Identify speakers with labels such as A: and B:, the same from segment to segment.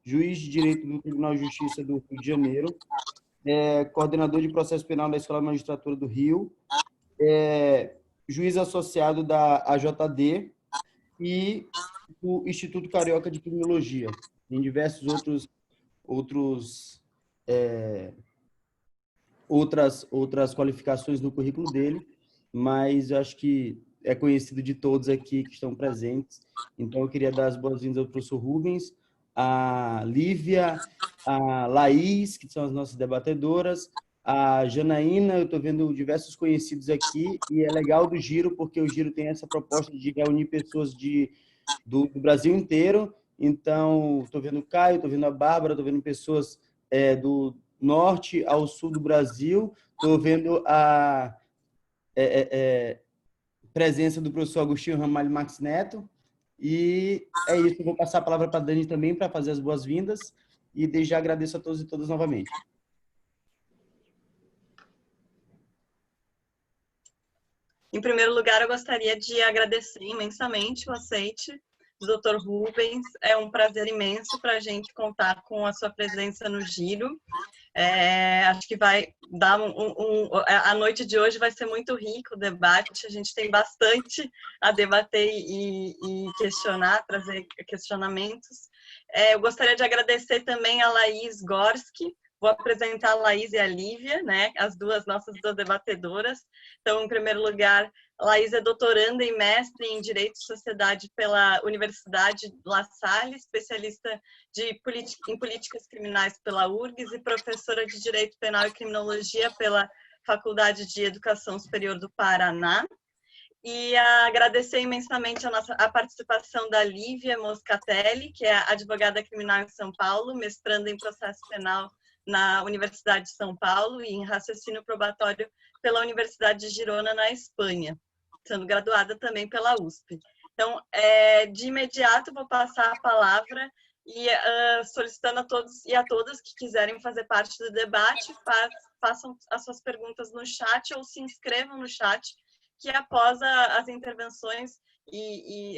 A: juiz de Direito do Tribunal de Justiça do Rio de Janeiro, coordenador de processo penal da Escola de Magistratura do Rio, juiz associado da AJD e do Instituto Carioca de Criminologia, em diversos outras qualificações no currículo dele, mas eu acho que é conhecido de todos aqui que estão presentes. Então, eu queria dar as boas-vindas ao professor Rubens, a Lívia, a Laís, que são as nossas debatedoras, a Janaína. Eu estou vendo diversos conhecidos aqui, e é legal do Giro, porque o Giro tem essa proposta de reunir pessoas do Brasil inteiro. Então, estou vendo o Caio, estou vendo a Bárbara, estou vendo pessoas do norte ao sul do Brasil, estou vendo a presença do professor Agostinho Ramalho Max Neto, e é isso. Eu vou passar a palavra para a Dani também para fazer as boas-vindas, e desde já agradeço a todos e todas novamente.
B: Em primeiro lugar, eu gostaria de agradecer imensamente o aceite do Dr. Rubens. É um prazer imenso para a gente contar com a sua presença no Giro. Acho que vai dar a noite de hoje vai ser muito rico o debate. A gente tem bastante a debater e questionar, trazer questionamentos. Eu gostaria de agradecer também a Laís Gorski. Vou apresentar a Laís e a Lívia, né, nossas duas debatedoras. Então, em primeiro lugar, a Laís é doutoranda e mestre em Direito e Sociedade pela Universidade La Salle, especialista em Políticas Criminais pela URGS e professora de Direito Penal e Criminologia pela Faculdade de Educação Superior do Paraná. E agradecer imensamente a participação da Lívia Moscatelli, que é advogada criminal em São Paulo, mestranda em processo penal na Universidade de São Paulo e em raciocínio probatório pela Universidade de Girona, na Espanha, sendo graduada também pela USP. Então, de imediato, vou passar a palavra e solicitando a todos e a todas que quiserem fazer parte do debate, façam as suas perguntas no chat ou se inscrevam no chat, que após as intervenções e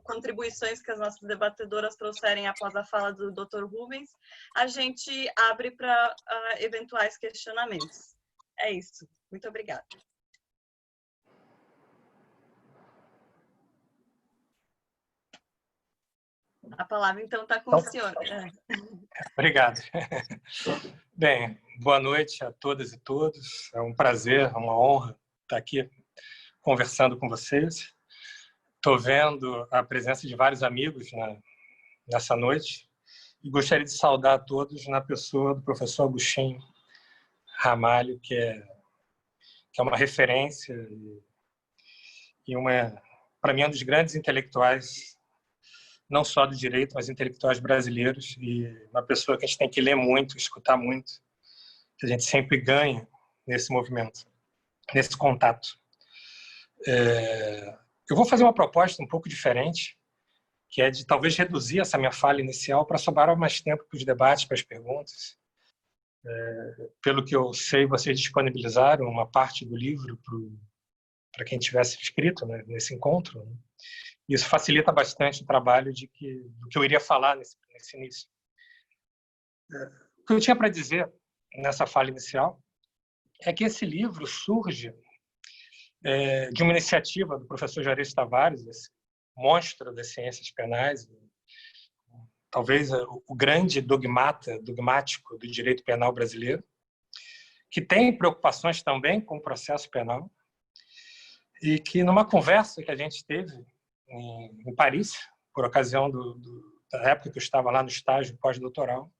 B: contribuições que as nossas debatedoras trouxerem após a fala do Dr. Rubens, a gente abre para eventuais questionamentos. É isso. Muito obrigada. A palavra, então, está com o senhor.
C: Obrigado. Bem, boa noite a todas e todos. É um prazer, uma honra estar aqui conversando com vocês. Estou vendo a presença de vários amigos nessa noite e gostaria de saudar a todos na pessoa do professor Agostinho Ramalho, que é uma referência e para mim, um dos grandes intelectuais, não só do direito, mas intelectuais brasileiros, e uma pessoa que a gente tem que ler muito, escutar muito, que a gente sempre ganha nesse movimento, nesse contato. Eu vou fazer uma proposta um pouco diferente, que é de talvez reduzir essa minha fala inicial para sobrar mais tempo para os debates, para as perguntas. Pelo que eu sei, vocês disponibilizaram uma parte do livro para quem tivesse inscrito, né, nesse encontro. Né? Isso facilita bastante o trabalho do que eu iria falar nesse início. O que eu tinha para dizer nessa fala inicial é que esse livro surge de uma iniciativa do professor Juarez Tavares, esse monstro das ciências penais, talvez o grande dogmático do direito penal brasileiro, que tem preocupações também com o processo penal, e que numa conversa que a gente teve em Paris, por ocasião da época que eu estava lá no estágio pós-doutoral,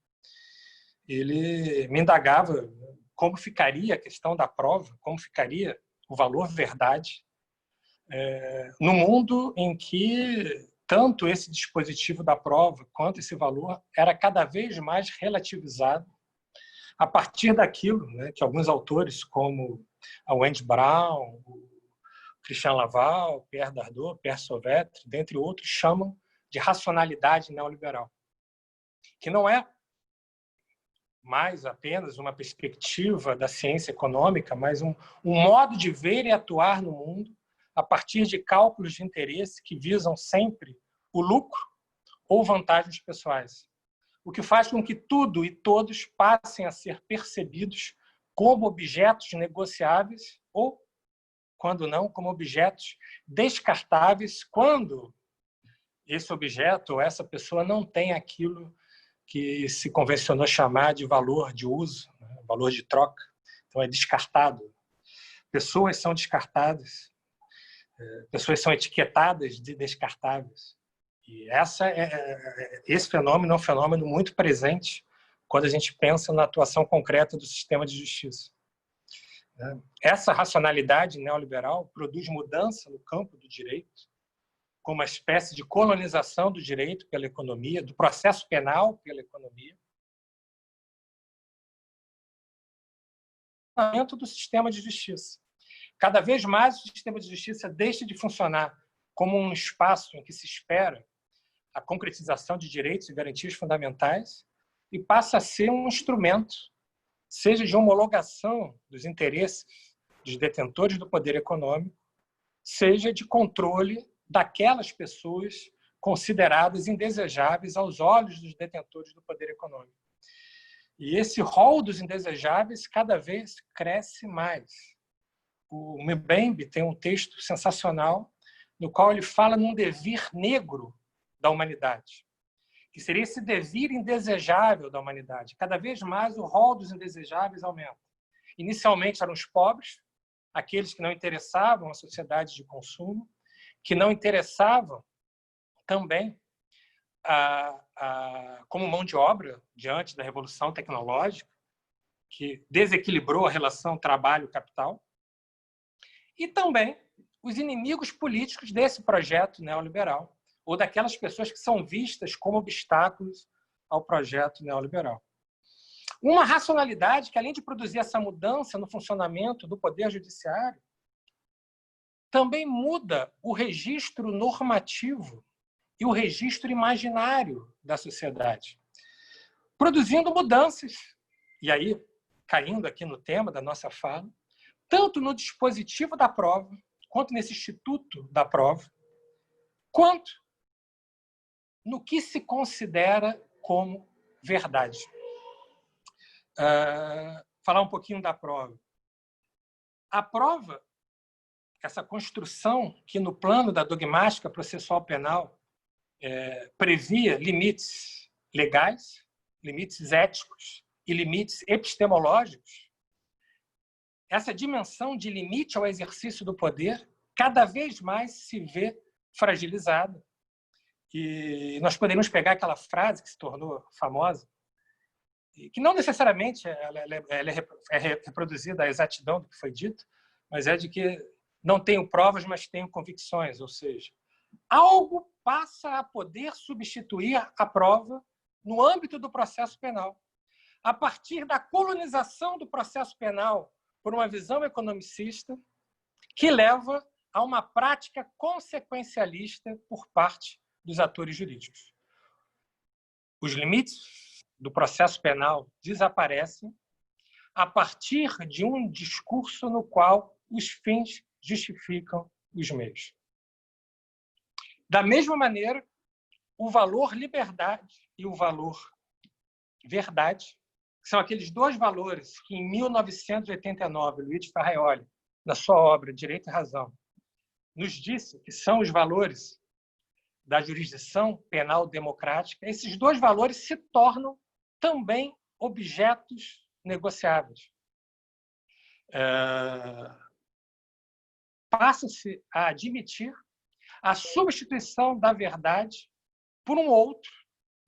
C: ele me indagava como ficaria a questão da prova, como ficaria o valor verdade no mundo em que tanto esse dispositivo da prova quanto esse valor era cada vez mais relativizado a partir daquilo, né, que alguns autores, como a Wendy Brown, o Christian Laval, Pierre Dardot, Pierre Sauvetre, dentre outros, chamam de racionalidade neoliberal, que não é mais apenas uma perspectiva da ciência econômica, mas um modo de ver e atuar no mundo a partir de cálculos de interesse que visam sempre o lucro ou vantagens pessoais, o que faz com que tudo e todos passem a ser percebidos como objetos negociáveis ou, quando não, como objetos descartáveis, quando esse objeto ou essa pessoa não tem aquilo que se convencionou chamar de valor de uso, né? Valor de troca. Então, é descartado. Pessoas são descartadas, pessoas são etiquetadas de descartáveis. E esse fenômeno é um fenômeno muito presente quando a gente pensa na atuação concreta do sistema de justiça. Essa racionalidade neoliberal produz mudança no campo do direito, com uma espécie de colonização do direito pela economia, do processo penal pela economia, do sistema de justiça. Cada vez mais o sistema de justiça deixa de funcionar como um espaço em que se espera a concretização de direitos e garantias fundamentais e passa a ser um instrumento, seja de homologação dos interesses dos detentores do poder econômico, seja de controle daquelas pessoas consideradas indesejáveis aos olhos dos detentores do poder econômico. E esse rol dos indesejáveis cada vez cresce mais. O Mbembe tem um texto sensacional no qual ele fala num devir negro da humanidade, que seria esse devir indesejável da humanidade. Cada vez mais o rol dos indesejáveis aumenta. Inicialmente eram os pobres, aqueles que não interessavam a sociedade de consumo, que não interessavam também como mão de obra diante da revolução tecnológica, que desequilibrou a relação trabalho-capital, e também os inimigos políticos desse projeto neoliberal, ou daquelas pessoas que são vistas como obstáculos ao projeto neoliberal. Uma racionalidade que, além de produzir essa mudança no funcionamento do poder judiciário, também muda o registro normativo e o registro imaginário da sociedade, produzindo mudanças, e aí, caindo aqui no tema da nossa fala, tanto no dispositivo da prova, quanto nesse instituto da prova, quanto no que se considera como verdade. Falar um pouquinho da prova. A prova, essa construção que no plano da dogmática processual penal previa limites legais, limites éticos e limites epistemológicos, essa dimensão de limite ao exercício do poder cada vez mais se vê fragilizada. E nós poderíamos pegar aquela frase que se tornou famosa, que não necessariamente ela é reproduzida à exatidão do que foi dito, mas é de que não tenho provas, mas tenho convicções, ou seja, algo passa a poder substituir a prova no âmbito do processo penal. A partir da colonização do processo penal por uma visão economicista que leva a uma prática consequencialista por parte dos atores jurídicos. Os limites do processo penal desaparecem a partir de um discurso no qual os fins justificam os meios. Da mesma maneira, o valor liberdade e o valor verdade, que são aqueles dois valores que, em 1989, Luigi Ferraioli, na sua obra Direito e Razão, nos disse que são os valores da jurisdição penal democrática, esses dois valores se tornam também objetos negociáveis. Passa-se a admitir a substituição da verdade por um outro,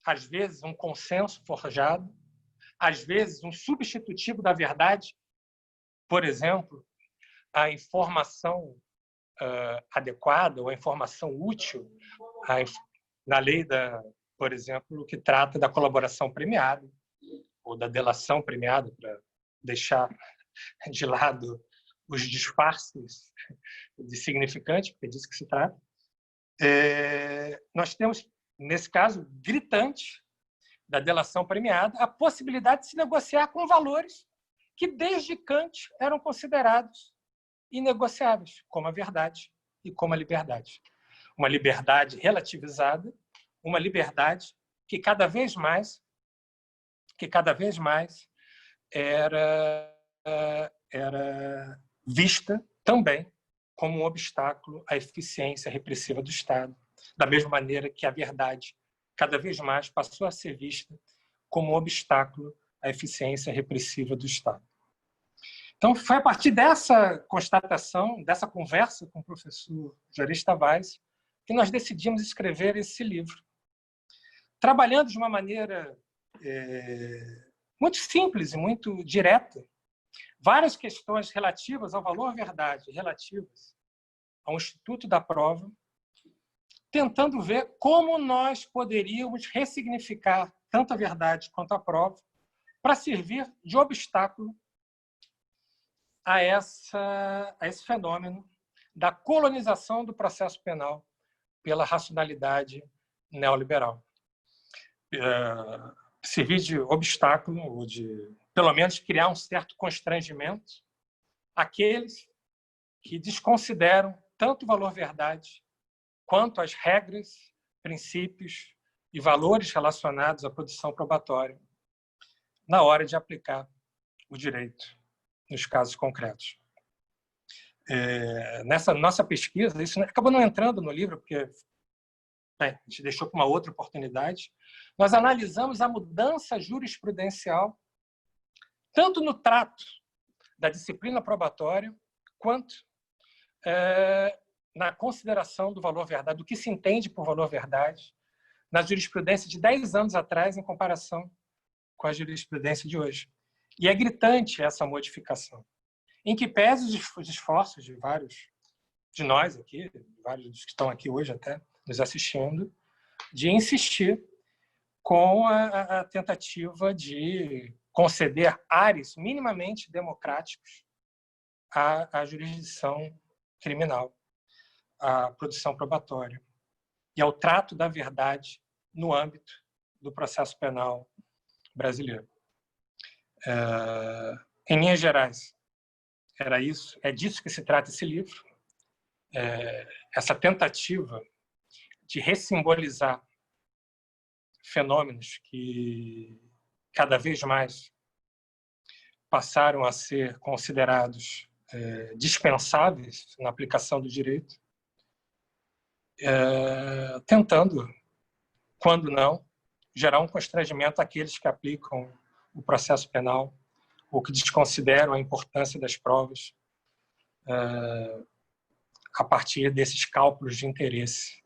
C: às vezes um consenso forjado, às vezes um substitutivo da verdade, por exemplo, a informação adequada ou a informação útil na lei, por exemplo, que trata da colaboração premiada ou da delação premiada, para deixar de lado os disfarces de significante, porque é disso que se trata. Nós temos, nesse caso, gritante da delação premiada, a possibilidade de se negociar com valores que, desde Kant, eram considerados inegociáveis, como a verdade e como a liberdade. Uma liberdade relativizada uma liberdade que cada vez mais era vista também como um obstáculo à eficiência repressiva do Estado, da mesma maneira que a verdade cada vez mais passou a ser vista como um obstáculo à eficiência repressiva do Estado. Então, foi a partir dessa constatação, dessa conversa com o professor Juarez Tavares, que nós decidimos escrever esse livro, trabalhando de uma maneira muito simples e muito direta, várias questões relativas ao valor verdade, relativas ao Instituto da Prova, tentando ver como nós poderíamos ressignificar tanto a verdade quanto a prova para servir de obstáculo a esse fenômeno da colonização do processo penal pela racionalidade neoliberal. Servir de obstáculo, ou de, pelo menos, criar um certo constrangimento àqueles que desconsideram tanto o valor verdade quanto as regras, princípios e valores relacionados à produção probatória na hora de aplicar o direito nos casos concretos. Nessa nossa pesquisa, isso acabou não entrando no livro, porque a gente deixou para uma outra oportunidade. Nós analisamos a mudança jurisprudencial tanto no trato da disciplina probatória quanto na consideração do valor verdade, do que se entende por valor verdade, na jurisprudência de 10 anos atrás em comparação com a jurisprudência de hoje. E é gritante essa modificação, em que pese os esforços de vários de nós aqui, vários dos que estão aqui hoje até nos assistindo, de insistir com a tentativa de conceder ares minimamente democráticos à jurisdição criminal, à produção probatória e ao trato da verdade no âmbito do processo penal brasileiro. Em linhas gerais, era isso, é disso que se trata esse livro, essa tentativa de ressimbolizar fenômenos que cada vez mais passaram a ser considerados dispensáveis na aplicação do direito, tentando, quando não, gerar um constrangimento àqueles que aplicam o processo penal ou que desconsideram a importância das provas a partir desses cálculos de interesse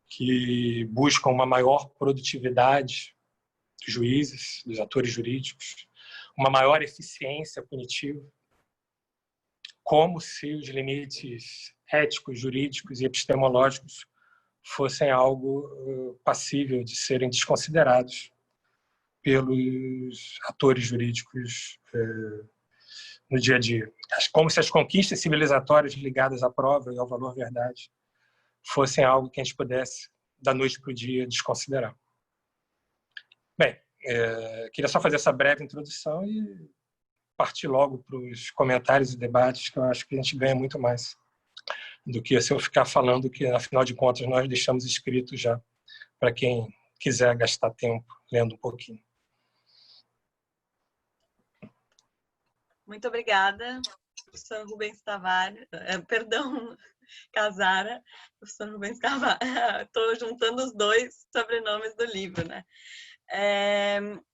C: que buscam uma maior produtividade dos juízes, dos atores jurídicos, uma maior eficiência punitiva, como se os limites éticos, jurídicos e epistemológicos fossem algo passível de serem desconsiderados pelos atores jurídicos no dia a dia. Como se as conquistas civilizatórias ligadas à prova e ao valor verdade fossem algo que a gente pudesse, da noite para o dia, desconsiderar. Bem, queria só fazer essa breve introdução e partir logo para os comentários e debates, que eu acho que a gente ganha muito mais do que se eu ficar falando que, afinal de contas, nós deixamos escrito já para quem quiser gastar tempo lendo um pouquinho.
B: Muito obrigada, professor Rubens Tavares, Casara, professor Rubens Tavares. Estou juntando os dois sobrenomes do livro, né?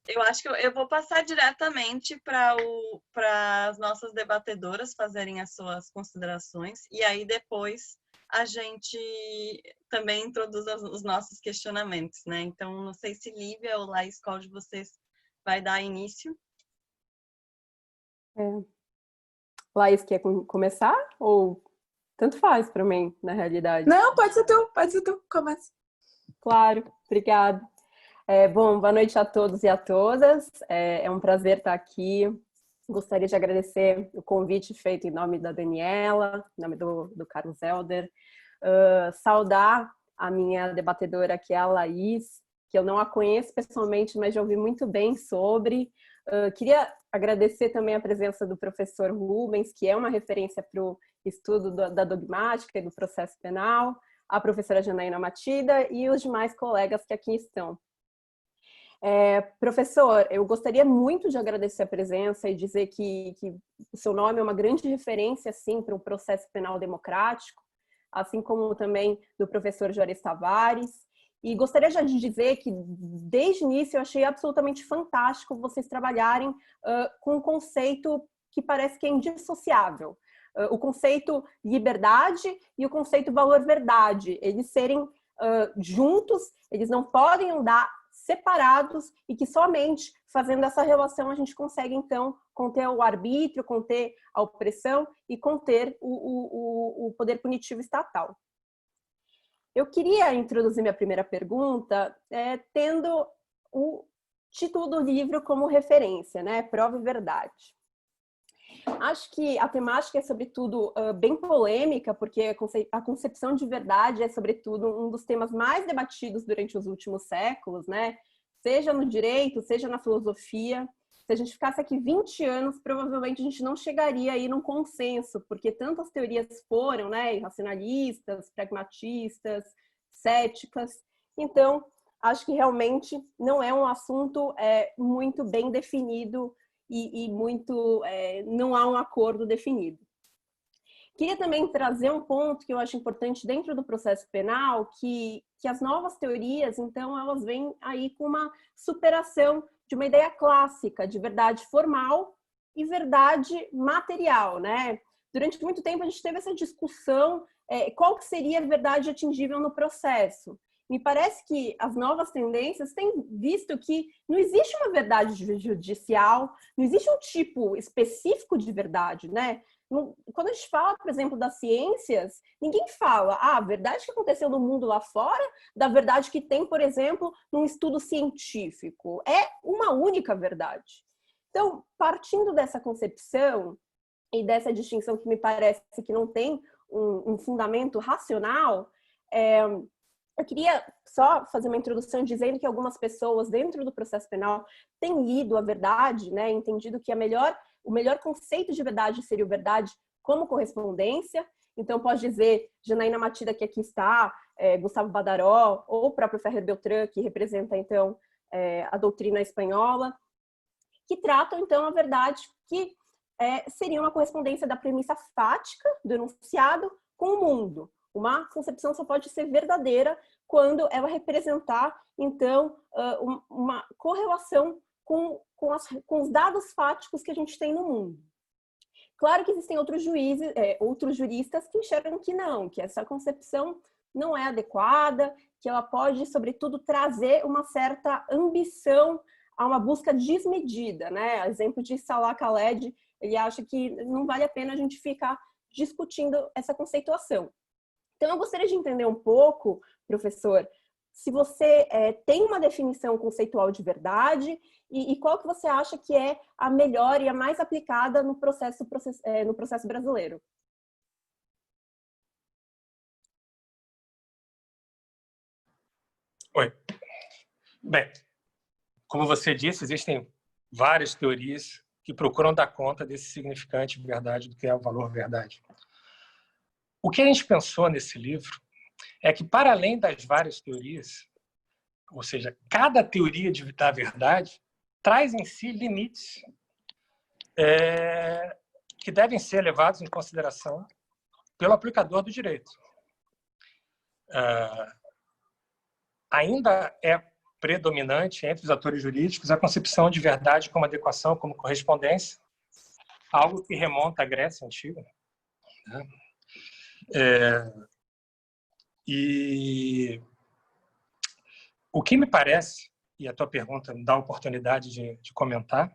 B: Eu acho que eu vou passar diretamente para as nossas debatedoras fazerem as suas considerações e aí depois a gente também introduz os nossos questionamentos, né? Então, não sei se Lívia ou Laís, qual de vocês vai dar início?
D: Laís, quer começar? Ou tanto faz para mim, na realidade?
E: Não, pode ser tu, começa.
D: Claro, obrigada. Bom, boa noite a todos e a todas. É um prazer estar aqui. Gostaria de agradecer o convite feito em nome da Daniela, em nome do Carlos Helder. Saudar a minha debatedora, que é a Laís, que eu não a conheço pessoalmente, mas já ouvi muito bem sobre. Queria agradecer também a presença do professor Rubens, que é uma referência para o estudo da dogmática e do processo penal. a professora Janaína Matida e os demais colegas que aqui estão. Professor, eu gostaria muito de agradecer a presença e dizer que o seu nome é uma grande referência, assim, para o processo penal democrático, assim como também do professor Juarez Tavares. E gostaria já de dizer que, desde o início, eu achei absolutamente fantástico vocês trabalharem com um conceito que parece que é indissociável. O conceito liberdade e o conceito valor-verdade. Eles serem juntos, eles não podem andar separados e que somente fazendo essa relação a gente consegue, então, conter o arbítrio, conter a opressão e conter o poder punitivo estatal. Eu queria introduzir minha primeira pergunta tendo o título do livro como referência, né? Prova e Verdade. Acho que a temática é, sobretudo, bem polêmica, porque a concepção de verdade é, sobretudo, um dos temas mais debatidos durante os últimos séculos, né? Seja no direito, seja na filosofia. Se a gente ficasse aqui 20 anos, provavelmente a gente não chegaria aí num consenso, porque tantas teorias foram, né? Irracionalistas, pragmatistas, céticas. Então, acho que realmente não é um assunto muito bem definido e muito, não há um acordo definido. Queria também trazer um ponto que eu acho importante dentro do processo penal, que as novas teorias, então, elas vêm aí com uma superação de uma ideia clássica de verdade formal e verdade material, né? Durante muito tempo a gente teve essa discussão, qual que seria a verdade atingível no processo. Me parece que as novas tendências têm visto que não existe uma verdade judicial, não existe um tipo específico de verdade, né? Quando a gente fala, por exemplo, das ciências, ninguém fala a verdade que aconteceu no mundo lá fora, da verdade que tem, por exemplo, num estudo científico. É uma única verdade. Então, partindo dessa concepção e dessa distinção que me parece que não tem um fundamento racional, eu queria só fazer uma introdução dizendo que algumas pessoas dentro do processo penal têm lido a verdade, né, entendido que o melhor conceito de verdade seria o verdade como correspondência. Então, pode dizer Janaína Matida, que aqui está, Gustavo Badaró, ou o próprio Ferrer Beltrán, que representa, então, a doutrina espanhola, que tratam, então, a verdade que seria uma correspondência da premissa fática do enunciado com o mundo. Uma concepção só pode ser verdadeira quando ela representar, então, uma correlação com os dados fáticos que a gente tem no mundo. Claro que existem outros juristas que enxergam que não, que essa concepção não é adequada, que ela pode, sobretudo, trazer uma certa ambição a uma busca desmedida, né? Exemplo de Salah Khaled, ele acha que não vale a pena a gente ficar discutindo essa conceituação. Então, eu gostaria de entender um pouco, professor, se você tem uma definição conceitual de verdade e qual que você acha que é a melhor e a mais aplicada no processo brasileiro.
C: Oi. Bem, como você disse, existem várias teorias que procuram dar conta desse significante de verdade, do que é o valor verdade. O que a gente pensou nesse livro é que, para além das várias teorias, ou seja, cada teoria da verdade traz em si limites que devem ser levados em consideração pelo aplicador do direito. Ainda é predominante entre os atores jurídicos a concepção de verdade como adequação, como correspondência, algo que remonta à Grécia Antiga, né? E o que me parece, e a tua pergunta me dá a oportunidade de comentar,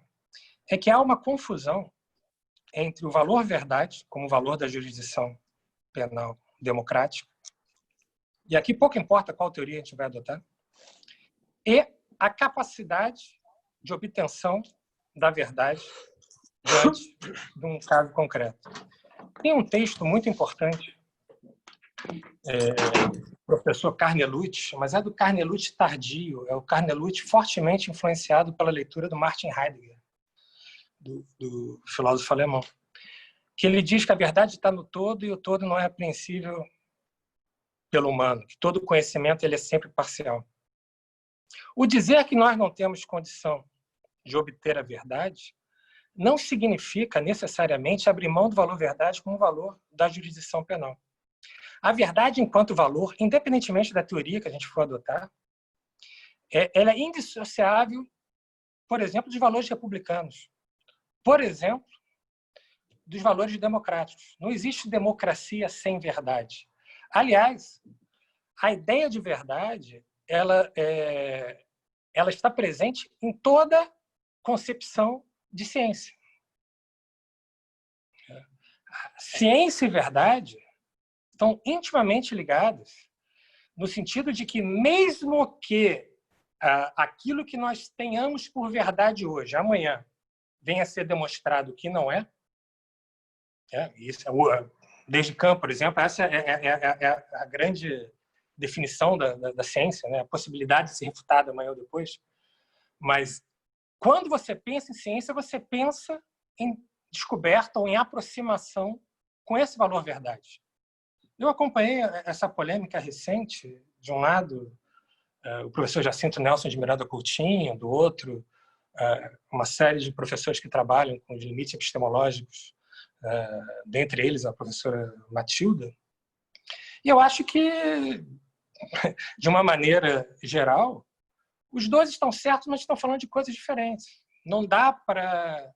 C: é que há uma confusão entre o valor verdade, como o valor da jurisdição penal democrática, e aqui pouco importa qual teoria a gente vai adotar, e a capacidade de obtenção da verdade diante de um caso concreto. Tem um texto muito importante, professor Carnelucci, mas é do Carnelucci tardio, é o Carnelucci fortemente influenciado pela leitura do Martin Heidegger, do filósofo alemão, que ele diz que a verdade está no todo e o todo não é apreensível pelo humano, que todo conhecimento ele é sempre parcial. O dizer que nós não temos condição de obter a verdade não significa necessariamente abrir mão do valor verdade como valor da jurisdição penal. A verdade enquanto valor, independentemente da teoria que a gente for adotar, ela é indissociável, por exemplo, dos valores republicanos. Por exemplo, dos valores democráticos. Não existe democracia sem verdade. Aliás, a ideia de verdade ela está presente em toda concepção de ciência. Ciência e verdade estão intimamente ligadas, no sentido de que, mesmo que aquilo que nós tenhamos por verdade hoje, amanhã, venha a ser demonstrado que não é, isso desde Kant, por exemplo, essa é a grande definição da ciência, né? A possibilidade de ser refutada amanhã ou depois. Mas, quando você pensa em ciência, você pensa em descoberta ou em aproximação com esse valor verdade. Eu acompanhei essa polêmica recente, de um lado, o professor Jacinto Nelson de Miranda Coutinho, do outro, uma série de professores que trabalham com os limites epistemológicos, dentre eles a professora Matilda. E eu acho que, de uma maneira geral, os dois estão certos, mas estão falando de coisas diferentes. Não dá para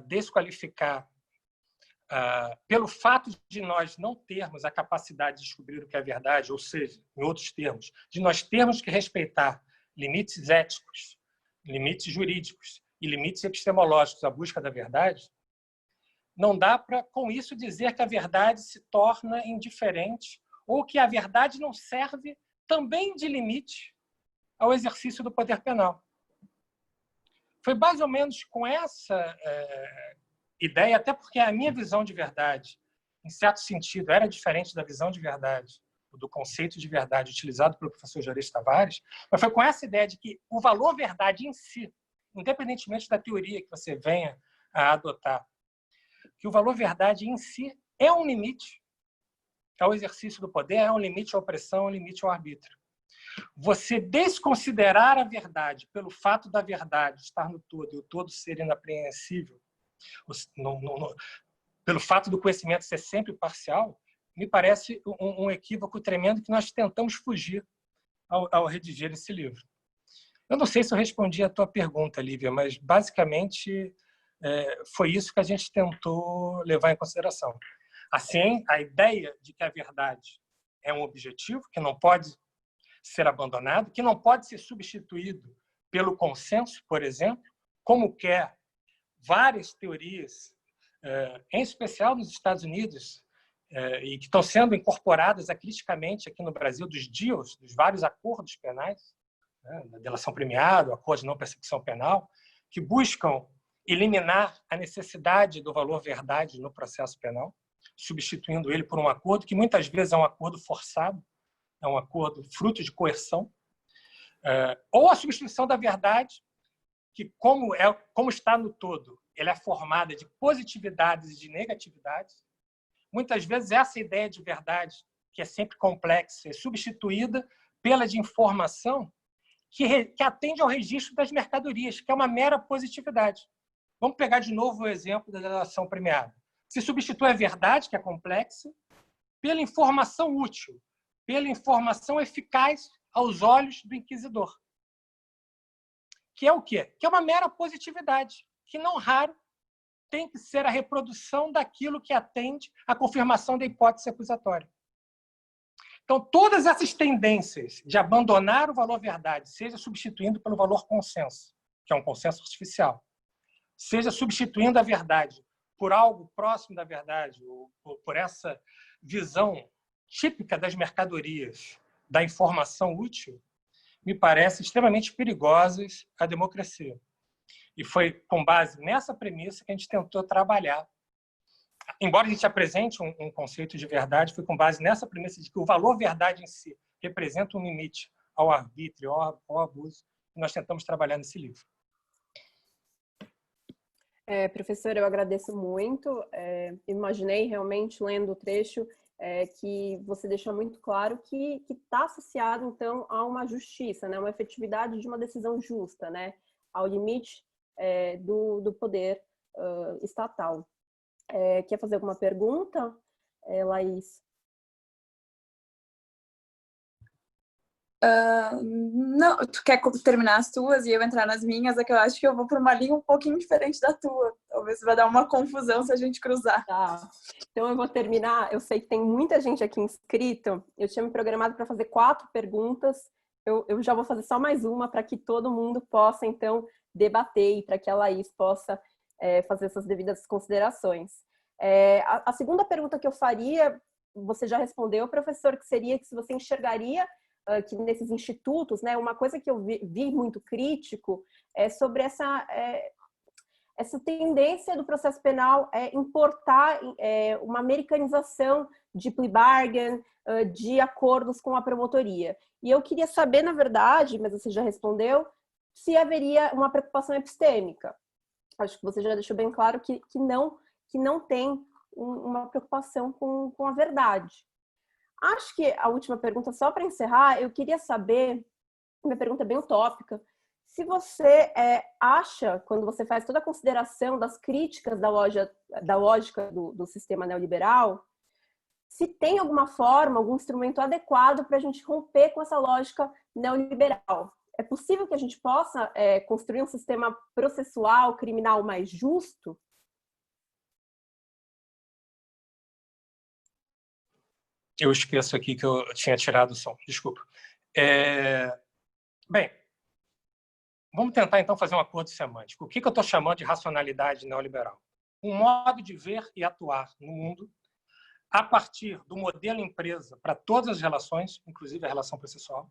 C: desqualificar, pelo fato de nós não termos a capacidade de descobrir o que é verdade, ou seja, em outros termos, de nós termos que respeitar limites éticos, limites jurídicos e limites epistemológicos à busca da verdade, não dá para, com isso, dizer que a verdade se torna indiferente ou que a verdade não serve também de limite ao exercício do poder penal. Foi mais ou menos com essa ideia, até porque a minha visão de verdade, em certo sentido, era diferente da visão de verdade, do conceito de verdade utilizado pelo professor Juarez Tavares, mas foi com essa ideia de que o valor verdade em si, independentemente da teoria que você venha a adotar, que o valor verdade em si é um limite ao exercício do poder, é um limite à opressão, é um limite ao arbítrio. Você desconsiderar a verdade pelo fato da verdade estar no todo e o todo ser inapreensível, pelo fato do conhecimento ser sempre parcial, me parece um equívoco tremendo que nós tentamos fugir ao redigir esse livro. Eu não sei se eu respondi a tua pergunta, Lívia, mas basicamente foi isso que a gente tentou levar em consideração. Assim, a ideia de que a verdade é um objetivo que não pode ser abandonado, que não pode ser substituído pelo consenso, por exemplo, como quer várias teorias, em especial nos Estados Unidos, e que estão sendo incorporadas acriticamente aqui no Brasil, dos DIOs, dos vários acordos penais, da delação premiada, o acordo de não persecução penal, que buscam eliminar a necessidade do valor verdade no processo penal, substituindo ele por um acordo que muitas vezes é um acordo forçado, é um acordo fruto de coerção, ou a substituição da verdade, que como está no todo, ela é formada de positividades e de negatividades. Muitas vezes essa ideia de verdade, que é sempre complexa, é substituída pela de informação que atende ao registro das mercadorias, que é uma mera positividade. Vamos pegar de novo o exemplo da delação premiada. Se substitui a verdade, que é complexa, pela informação útil, pela informação eficaz aos olhos do inquisidor. Que é o quê? Que é uma mera positividade, que não raro tem que ser a reprodução daquilo que atende à confirmação da hipótese acusatória. Então, todas essas tendências de abandonar o valor verdade, seja substituindo pelo valor consenso, que é um consenso artificial, seja substituindo a verdade por algo próximo da verdade, ou por essa visão típica das mercadorias, da informação útil, me parece extremamente perigosas à democracia. E foi com base nessa premissa que a gente tentou trabalhar. Embora a gente apresente um conceito de verdade, foi com base nessa premissa de que o valor verdade em si representa um limite ao arbítrio, ao abuso, que nós tentamos trabalhar nesse livro.
D: Professor, eu agradeço muito. Imaginei realmente, lendo o trecho, que você deixou muito claro que está associado, então, a uma justiça, né? Uma efetividade de uma decisão justa, né? Ao limite do poder estatal. Quer fazer alguma pergunta, Laís?
E: Não, tu quer terminar as tuas e eu entrar nas minhas? É que eu acho que eu vou por uma linha um pouquinho diferente da tua. Talvez vai dar uma confusão se a gente cruzar.
D: Tá. Então eu vou terminar. Eu sei que tem muita gente aqui inscrito. Eu tinha me programado para fazer 4 perguntas. Eu já vou fazer só mais uma para que todo mundo possa, então, debater e para que a Laís possa fazer essas devidas considerações. A segunda pergunta que eu faria, você já respondeu, professor, que seria que se você enxergaria que nesses institutos, né, uma coisa que eu vi muito crítico é sobre essa tendência do processo penal importar uma americanização de plea bargain, de acordos com a promotoria. E eu queria saber, na verdade, mas você já respondeu, se haveria uma preocupação epistêmica. Acho que você já deixou bem claro que não tem uma preocupação com a verdade. Acho que a última pergunta, só para encerrar, eu queria saber, minha pergunta é bem utópica, se você acha, quando você faz toda a consideração das críticas da lógica do sistema neoliberal, se tem alguma forma, algum instrumento adequado para a gente romper com essa lógica neoliberal. É possível que a gente possa construir um sistema processual, criminal mais justo?
C: Eu esqueço aqui que eu tinha tirado o som, desculpa. Bem, vamos tentar então fazer um acordo semântico. O que eu estou chamando de racionalidade neoliberal? Um modo de ver e atuar no mundo a partir do modelo empresa para todas as relações, inclusive a relação processual,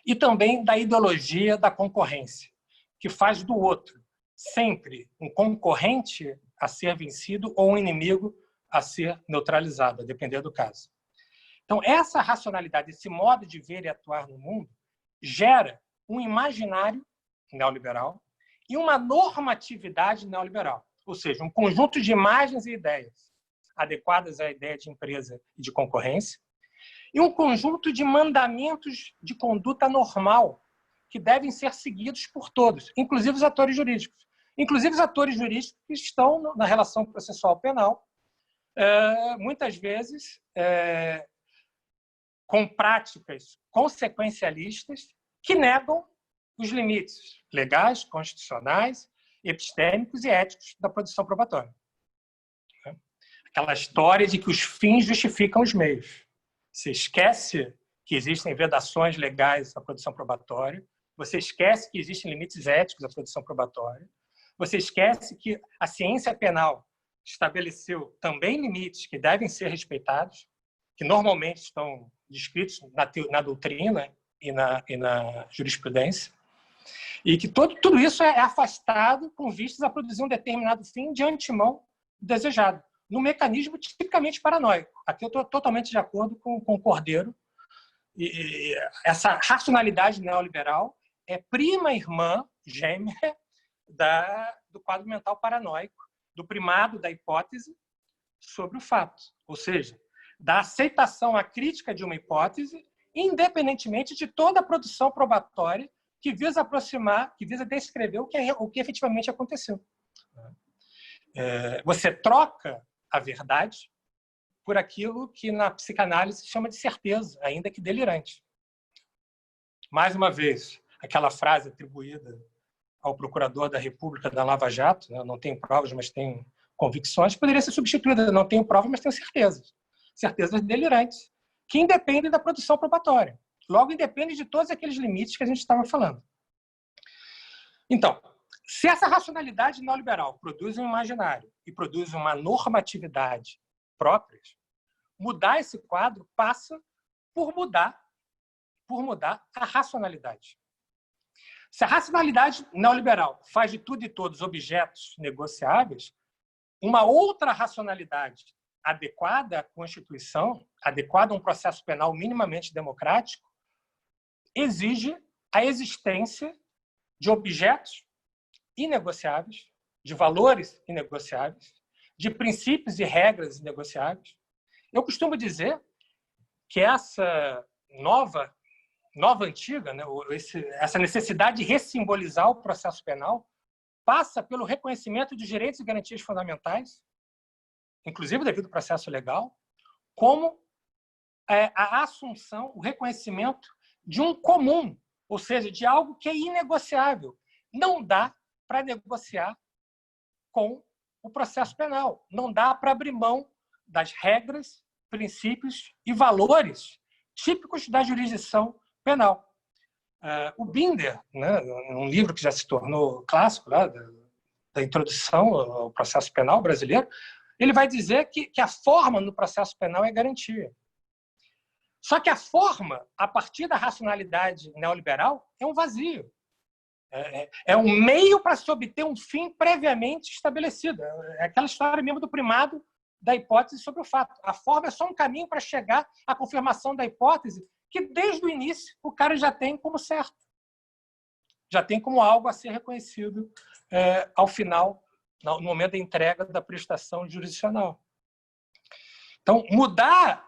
C: e também da ideologia da concorrência, que faz do outro sempre um concorrente a ser vencido ou um inimigo a ser neutralizado, a depender do caso. Então, essa racionalidade, esse modo de ver e atuar no mundo, gera um imaginário neoliberal e uma normatividade neoliberal, ou seja, um conjunto de imagens e ideias adequadas à ideia de empresa e de concorrência, e um conjunto de mandamentos de conduta normal que devem ser seguidos por todos, inclusive os atores jurídicos. Inclusive os atores jurídicos que estão na relação processual penal, muitas vezes com práticas consequencialistas que negam os limites legais, constitucionais, epistêmicos e éticos da produção probatória. Aquela história de que os fins justificam os meios. Você esquece que existem vedações legais à produção probatória, você esquece que existem limites éticos à produção probatória, você esquece que a ciência penal estabeleceu também limites que devem ser respeitados, que normalmente estão descritos na doutrina e na jurisprudência, e que tudo isso é afastado com vistas a produzir um determinado fim de antemão desejado, num mecanismo tipicamente paranoico. Aqui eu estou totalmente de acordo com o Cordeiro. E essa racionalidade neoliberal é prima irmã, gêmea, do quadro mental paranoico, do primado da hipótese sobre o fato. Ou seja, da aceitação à crítica de uma hipótese, independentemente de toda a produção probatória que visa aproximar, que visa descrever o que efetivamente aconteceu. Você troca a verdade por aquilo que na psicanálise se chama de certeza, ainda que delirante. Mais uma vez, aquela frase atribuída ao procurador da República da Lava Jato, né? Não tenho provas, mas tenho convicções, poderia ser substituída, não tenho provas, mas tenho certezas. Certezas delirantes, que independem da produção probatória. Logo, independem de todos aqueles limites que a gente estava falando. Então, se essa racionalidade neoliberal produz um imaginário e produz uma normatividade próprias, mudar esse quadro passa por mudar a racionalidade. Se a racionalidade neoliberal faz de tudo e todos objetos negociáveis, uma outra racionalidade adequada à Constituição, adequada a um processo penal minimamente democrático, exige a existência de objetos inegociáveis, de valores inegociáveis, de princípios e regras inegociáveis, Eu costumo dizer que essa nova antiga, né, essa necessidade de ressimbolizar o processo penal passa pelo reconhecimento de direitos e garantias fundamentais, inclusive devido ao processo legal, como a assunção, o reconhecimento de um comum, ou seja, de algo que é inegociável. Não dá para negociar com o processo penal. Não dá para abrir mão das regras, princípios e valores típicos da jurisdição penal. O Binder, né, um livro que já se tornou clássico lá, da introdução ao processo penal brasileiro, ele vai dizer que a forma no processo penal é garantia. Só que a forma, a partir da racionalidade neoliberal, é um vazio. É um meio para se obter um fim previamente estabelecido. É aquela história mesmo do primado da hipótese sobre o fato. A forma é só um caminho para chegar à confirmação da hipótese que, desde o início, o cara já tem como certo. Já tem como algo a ser reconhecido ao final, no momento da entrega da prestação jurisdicional. Então, mudar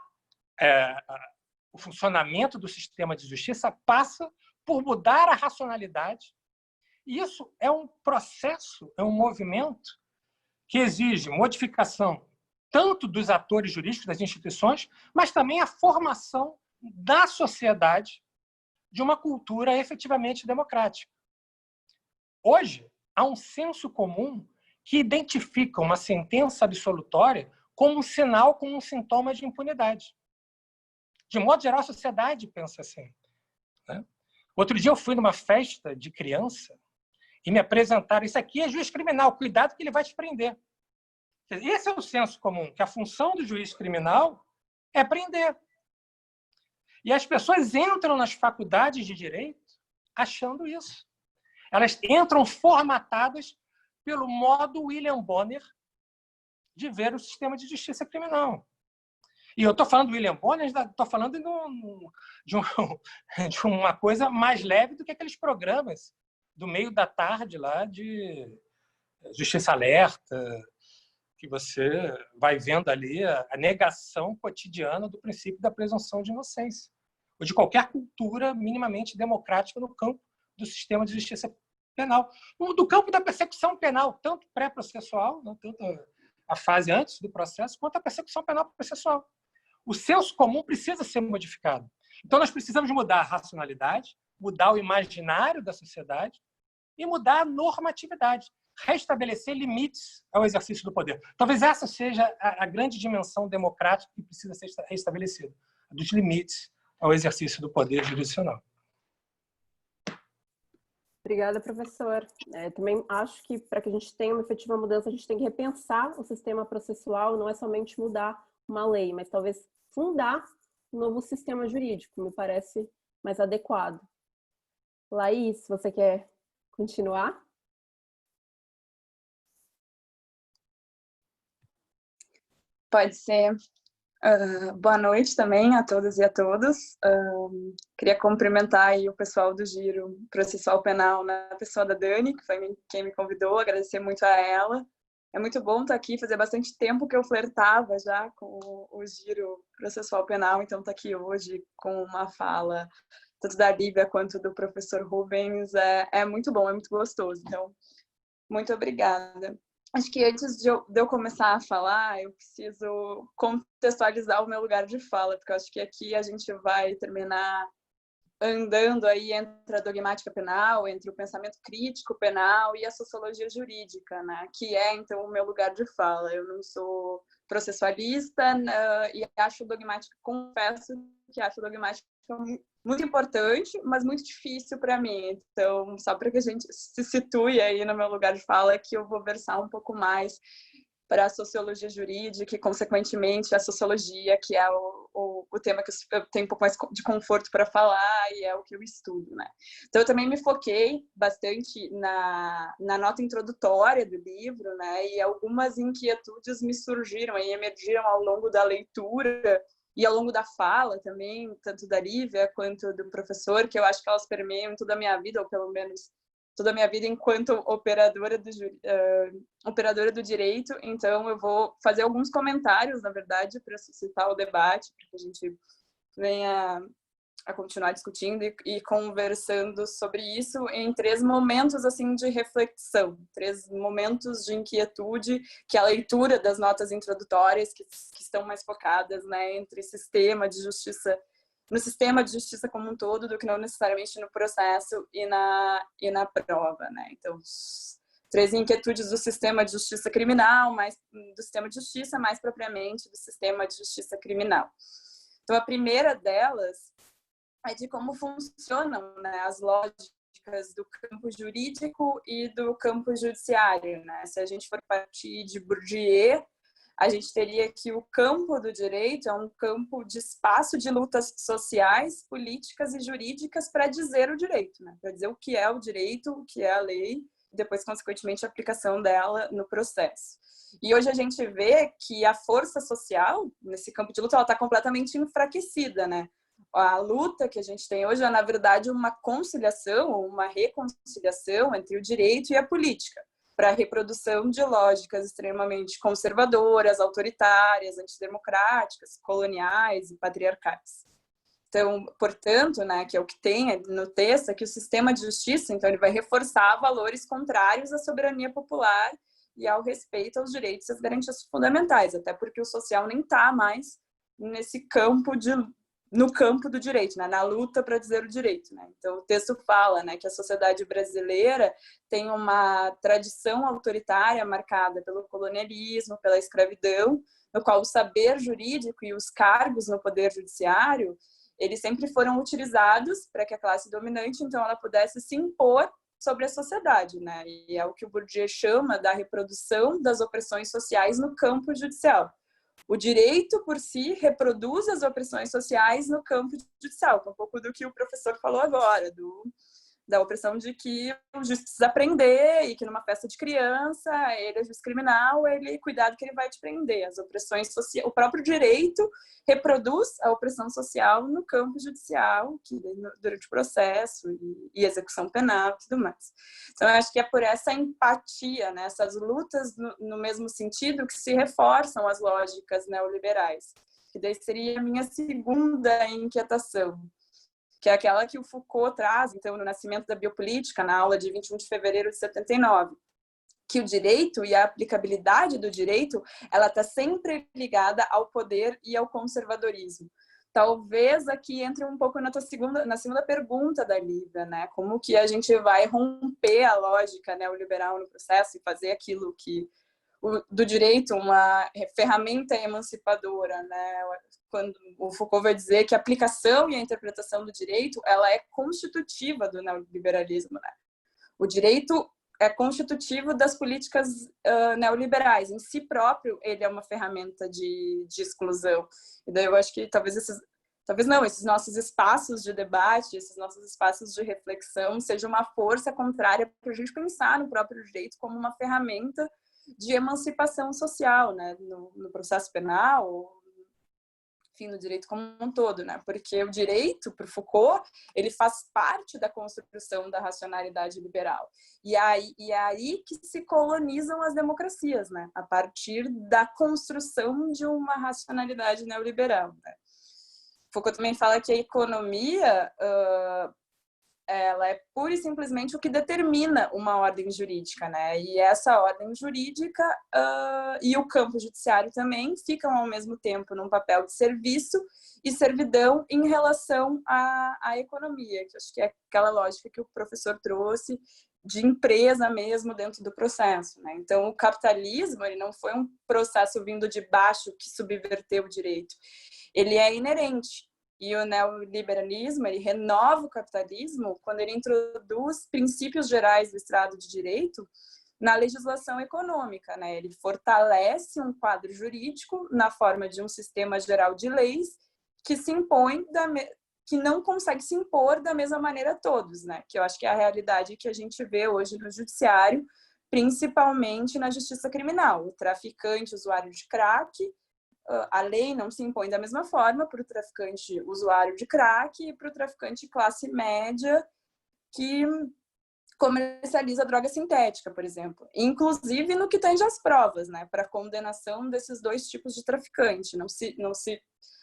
C: o funcionamento do sistema de justiça passa por mudar a racionalidade. E isso é um processo, é um movimento que exige modificação tanto dos atores jurídicos, das instituições, mas também a formação da sociedade de uma cultura efetivamente democrática. Hoje, há um senso comum que identifica uma sentença absolutória como um sinal, como um sintoma de impunidade. De modo geral, a sociedade pensa assim, né? Outro dia eu fui numa festa de criança e me apresentaram, isso aqui é juiz criminal, cuidado que ele vai te prender. Esse é o senso comum, que a função do juiz criminal é prender. E as pessoas entram nas faculdades de direito achando isso. Elas entram formatadas pelo modo William Bonner de ver o sistema de justiça criminal. E eu estou falando do William Bonner, estou falando de uma coisa mais leve do que aqueles programas do meio da tarde lá de Justiça Alerta, que você vai vendo ali a negação cotidiana do princípio da presunção de inocência, ou de qualquer cultura minimamente democrática no campo do sistema de justiça penal. Do campo da persecução penal, tanto pré-processual, né, tanto a fase antes do processo, quanto a persecução penal processual. O senso comum precisa ser modificado. Então, nós precisamos mudar a racionalidade, mudar o imaginário da sociedade e mudar a normatividade, restabelecer limites ao exercício do poder. Talvez essa seja a grande dimensão democrática que precisa ser restabelecida, dos limites ao exercício do poder jurisdicional.
D: Obrigada, professor. Também acho que, para que a gente tenha uma efetiva mudança, a gente tem que repensar o sistema processual, não é somente mudar uma lei, mas talvez fundar um novo sistema jurídico, me parece mais adequado. Laís, você quer continuar?
E: Pode ser. Boa noite também a todas e a todos. Queria cumprimentar aí o pessoal do Giro Processual Penal, na pessoa da Dani, que foi quem me convidou, agradecer muito a ela. É muito bom estar aqui, fazia bastante tempo que eu flertava já com o Giro Processual Penal, então estar aqui hoje com uma fala tanto da Lívia quanto do professor Rubens é muito bom, é muito gostoso. Então, muito obrigada. Acho que antes de eu começar a falar, eu preciso contextualizar o meu lugar de fala, porque eu acho que aqui a gente vai terminar andando aí entre a dogmática penal, entre o pensamento crítico penal e a sociologia jurídica, né? Que é, então, o meu lugar de fala. Eu não sou processualista e acho dogmática, confesso que acho dogmática muito importante, mas muito difícil para mim. Então, só para que a gente se situe aí no meu lugar de fala, que eu vou versar um pouco mais para a sociologia jurídica e, consequentemente, a sociologia, que é o tema que eu tenho um pouco mais de conforto para falar e é o que eu estudo, né? Então, eu também me foquei bastante na nota introdutória do livro, né? E algumas inquietudes me surgiram e emergiram ao longo da leitura e ao longo da fala também, tanto da Lívia quanto do professor, que eu acho que elas permeiam toda a minha vida, ou pelo menos toda a minha vida enquanto operadora do direito, então eu vou fazer alguns comentários, na verdade, para suscitar o debate, para que a gente venha a continuar discutindo e conversando sobre isso em 3 momentos assim de reflexão, 3 momentos de inquietude, que é a leitura das notas introdutórias, que estão mais focadas, né, entre no sistema de justiça como um todo, do que não necessariamente no processo e na prova, né? Então, 3 inquietudes do sistema de justiça criminal, mais do sistema de justiça, mais propriamente do sistema de justiça criminal. Então, a primeira delas é de como funcionam, né, as lógicas do campo jurídico e do campo judiciário, né? Se a gente for partir de Bourdieu, a gente teria que o campo do direito é um campo de espaço de lutas sociais, políticas e jurídicas para dizer o direito, né? Para dizer o que é o direito, o que é a lei, e depois, consequentemente, a aplicação dela no processo. E hoje a gente vê que a força social, nesse campo de luta, ela está completamente enfraquecida, né? A luta que a gente tem hoje é, na verdade, uma conciliação, uma reconciliação entre o direito e a política, para a reprodução de lógicas extremamente conservadoras, autoritárias, antidemocráticas, coloniais e patriarcais. Então, portanto, né, que é o que tem no texto, é que o sistema de justiça, então, ele vai reforçar valores contrários à soberania popular e ao respeito aos direitos e às garantias fundamentais, até porque o social nem está mais no campo do direito, né? Na luta para dizer o direito, né? Então, o texto fala, né, que a sociedade brasileira tem uma tradição autoritária marcada pelo colonialismo, pela escravidão, no qual o saber jurídico e os cargos no poder judiciário, eles sempre foram utilizados para que a classe dominante, então, ela pudesse se impor sobre a sociedade, né? E é o que o Bourdieu chama da reprodução das opressões sociais no campo judicial. O direito, por si, reproduz as opressões sociais no campo judicial, que é um pouco do que o professor falou agora, da opressão de que o juiz precisa prender e que numa festa de criança, ele é juiz criminal, cuidado que ele vai te prender. As opressões sociais, o próprio direito reproduz a opressão social no campo judicial, que durante o processo e execução penal e tudo mais. Então, eu acho que é por essa empatia, né, essas lutas no mesmo sentido que se reforçam as lógicas neoliberais, que daí seria a minha segunda inquietação, que é aquela que o Foucault traz, então, no Nascimento da Biopolítica, na aula de 21 de fevereiro de 79, que o direito e a aplicabilidade do direito, ela está sempre ligada ao poder e ao conservadorismo. Talvez aqui entre um pouco na segunda pergunta da Lívia, né? Como que a gente vai romper a lógica neoliberal no processo e fazer aquilo que do direito uma ferramenta emancipadora, né? Quando o Foucault vai dizer que a aplicação e a interpretação do direito, ela é constitutiva do neoliberalismo, né? O direito é constitutivo das políticas neoliberais. Em si próprio, ele é uma ferramenta de exclusão. E daí eu acho que esses nossos espaços de debate, esses nossos espaços de reflexão sejam uma força contrária para a gente pensar no próprio direito como uma ferramenta de emancipação social, né? No processo penal, enfim, no direito como um todo, né? Porque o direito, para Foucault, ele faz parte da construção da racionalidade liberal. E é aí que se colonizam as democracias, né? A partir da construção de uma racionalidade neoliberal, né? Foucault também fala que a economia ela é pura e simplesmente o que determina uma ordem jurídica, né? E essa ordem jurídica e o campo judiciário também ficam ao mesmo tempo num papel de serviço e servidão em relação à economia, que acho que é aquela lógica que o professor trouxe de empresa mesmo dentro do processo, né? Então, o capitalismo, ele não foi um processo vindo de baixo que subverteu o direito. Ele é inerente. E o neoliberalismo, ele renova o capitalismo quando ele introduz princípios gerais do Estado de Direito na legislação econômica, né? Ele fortalece um quadro jurídico na forma de um sistema geral de leis que se impõe, que não consegue se impor da mesma maneira a todos, né? Que eu acho que é a realidade que a gente vê hoje no judiciário, principalmente na justiça criminal. O traficante, usuário de crack, a lei não se impõe da mesma forma para o traficante usuário de crack e para o traficante classe média que comercializa droga sintética, por exemplo. Inclusive no que tange às provas, né, para condenação desses dois tipos de traficante.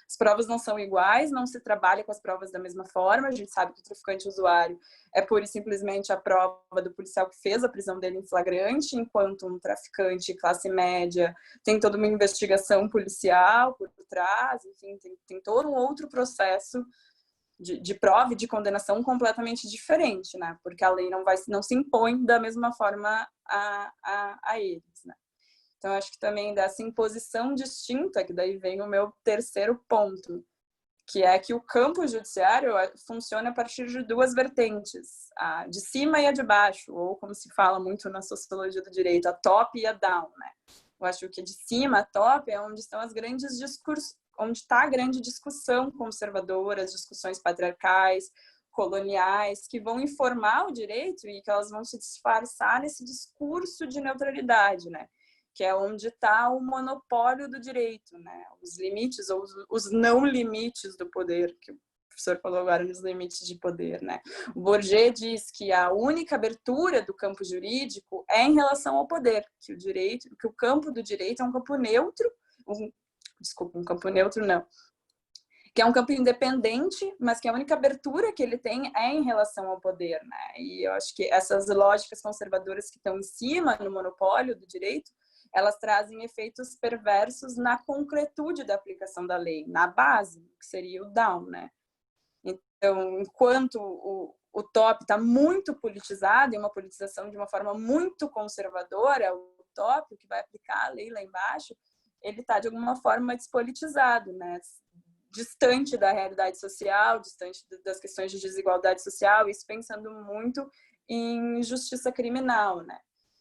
E: As provas não são iguais, não se trabalha com as provas da mesma forma. A gente sabe que o traficante usuário é pura e simplesmente a prova do policial que fez a prisão dele em flagrante, enquanto um traficante classe média tem toda uma investigação policial por trás, enfim, tem todo um outro processo de prova e de condenação completamente diferente, né? Porque a lei não se impõe da mesma forma a eles, né? Então, acho que também dessa imposição distinta, que daí vem o meu terceiro ponto, que é que o campo judiciário funciona a partir de duas vertentes, a de cima e a de baixo, ou como se fala muito na sociologia do direito, a top e a down, né? Eu acho que de cima, a top, é onde estão as grandes discursos, onde está a grande discussão conservadora, as discussões patriarcais, coloniais, que vão informar o direito e que elas vão se disfarçar nesse discurso de neutralidade, né? Que é onde está o monopólio do direito, né? Os limites ou os não limites do poder, que o professor falou agora nos limites de poder, né? O Bourdieu diz que a única abertura do campo jurídico é em relação ao poder, que o campo do direito é um campo neutro, um campo neutro não, que é um campo independente, mas que a única abertura que ele tem é em relação ao poder, né? E eu acho que essas lógicas conservadoras que estão em cima no monopólio do direito, elas trazem efeitos perversos na concretude da aplicação da lei, na base, que seria o down, né? Então, enquanto o top está muito politizado, e uma politização de uma forma muito conservadora, o top, que vai aplicar a lei lá embaixo, ele está, de alguma forma, despolitizado, né? Distante da realidade social, distante das questões de desigualdade social, isso pensando muito em justiça criminal, né?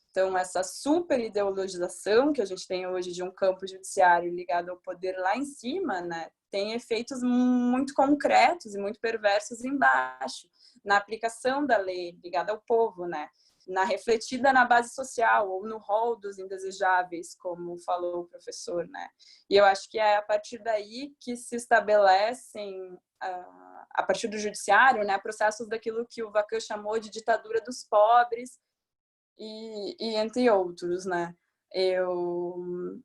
E: Então, essa super ideologização que a gente tem hoje de um campo judiciário ligado ao poder lá em cima, né, tem efeitos muito concretos e muito perversos embaixo, na aplicação da lei ligada ao povo, né, na refletida na base social ou no rol dos indesejáveis, como falou o professor, né. E eu acho que é a partir daí que se estabelecem, a partir do judiciário, né, processos daquilo que o Vacan chamou de ditadura dos pobres, e entre outros, né? Eu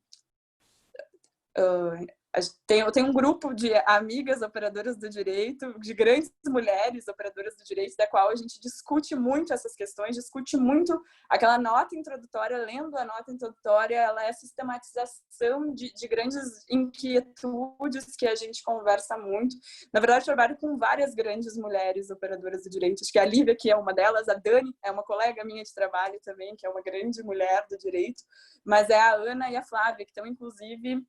E: tenho um grupo de amigas operadoras do direito, de grandes mulheres operadoras do direito, da qual a gente discute muito essas questões, discute muito aquela nota introdutória. Lendo a nota introdutória, ela é a sistematização de grandes inquietudes que a gente conversa muito. Na verdade, eu trabalho com várias grandes mulheres operadoras do direito. Acho que a Lívia, que é uma delas, a Dani é uma colega minha de trabalho também, que é uma grande mulher do direito, mas é a Ana e a Flávia, que estão, inclusive,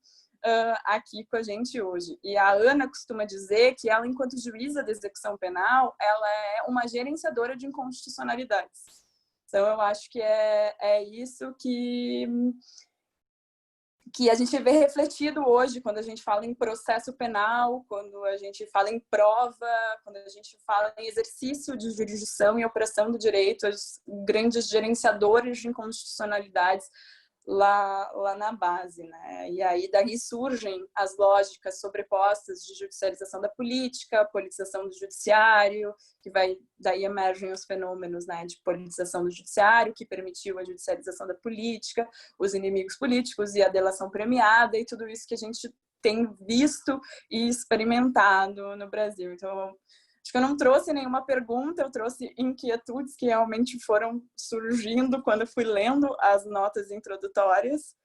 E: aqui com a gente hoje. E a Ana costuma dizer que ela, enquanto juíza de execução penal, ela é uma gerenciadora de inconstitucionalidades. Então, eu acho que é isso que a gente vê refletido hoje quando a gente fala em processo penal, quando a gente fala em prova, quando a gente fala em exercício de jurisdição e operação do direito, os grandes gerenciadores de inconstitucionalidades lá na base, né? E aí daí surgem as lógicas sobrepostas de judicialização da política, politização do judiciário, daí emergem os fenômenos, né, de politização do judiciário, que permitiu a judicialização da política, os inimigos políticos e a delação premiada, e tudo isso que a gente tem visto e experimentado no Brasil. Então, acho que eu não trouxe nenhuma pergunta, eu trouxe inquietudes que realmente foram surgindo quando eu fui lendo as notas introdutórias.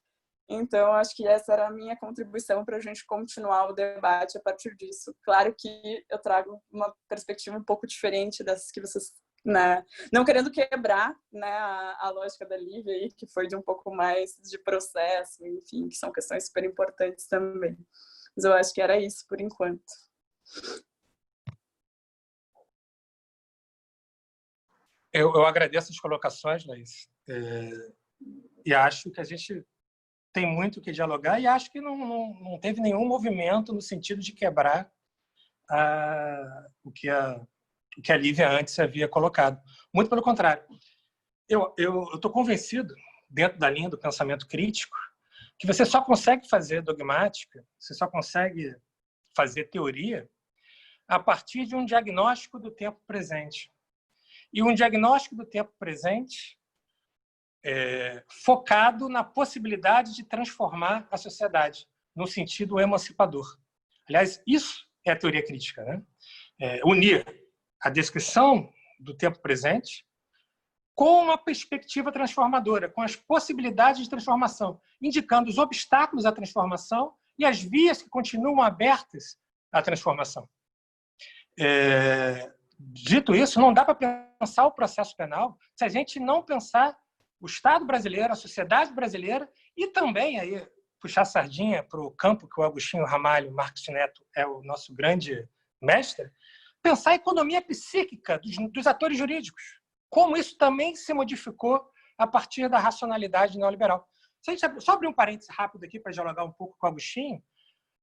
E: Então, acho que essa era a minha contribuição para a gente continuar o debate a partir disso. Claro que eu trago uma perspectiva um pouco diferente dessas que vocês, né, não querendo quebrar, né, a lógica da Lívia aí, que foi de um pouco mais de processo, enfim, que são questões super importantes também. Mas eu acho que era isso por enquanto.
C: Eu agradeço as colocações, Laís, e acho que a gente tem muito o que dialogar, e acho que não teve nenhum movimento no sentido de quebrar o que a Lívia antes havia colocado. Muito pelo contrário. Eu estou convencido, dentro da linha do pensamento crítico, que você só consegue fazer dogmática, você só consegue fazer teoria a partir de um diagnóstico do tempo presente. e um diagnóstico do tempo presente focado na possibilidade de transformar a sociedade no sentido emancipador. Aliás, isso é a teoria crítica, né? Unir a descrição do tempo presente com uma perspectiva transformadora, com as possibilidades de transformação, indicando os obstáculos à transformação e as vias que continuam abertas à transformação. Dito isso, não dá para pensar o processo penal se a gente não pensar o Estado brasileiro, a sociedade brasileira e também aí puxar a sardinha para o campo que o Agostinho Ramalho Marques Neto é o nosso grande mestre, pensar a economia psíquica dos atores jurídicos, como isso também se modificou a partir da racionalidade neoliberal. Se a gente só abrir um parênteses rápido aqui para dialogar um pouco com o Agostinho,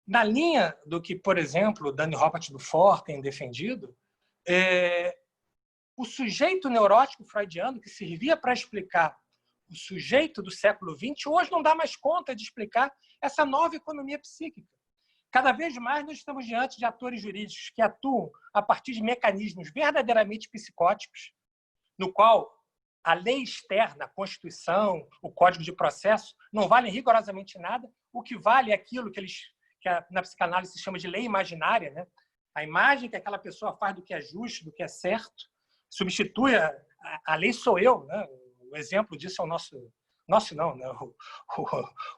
C: na linha do que, por exemplo, Dani Robert Dufour tem defendido, o sujeito neurótico freudiano que servia para explicar o sujeito do século XX, hoje não dá mais conta de explicar essa nova economia psíquica. Cada vez mais nós estamos diante de atores jurídicos que atuam a partir de mecanismos verdadeiramente psicóticos, no qual a lei externa, a Constituição, o Código de Processo, não valem rigorosamente nada. O que vale é aquilo que na psicanálise se chama de lei imaginária, né? A imagem que aquela pessoa faz do que é justo, do que é certo, substitui a lei sou eu, né? O exemplo disso é o nosso não, né?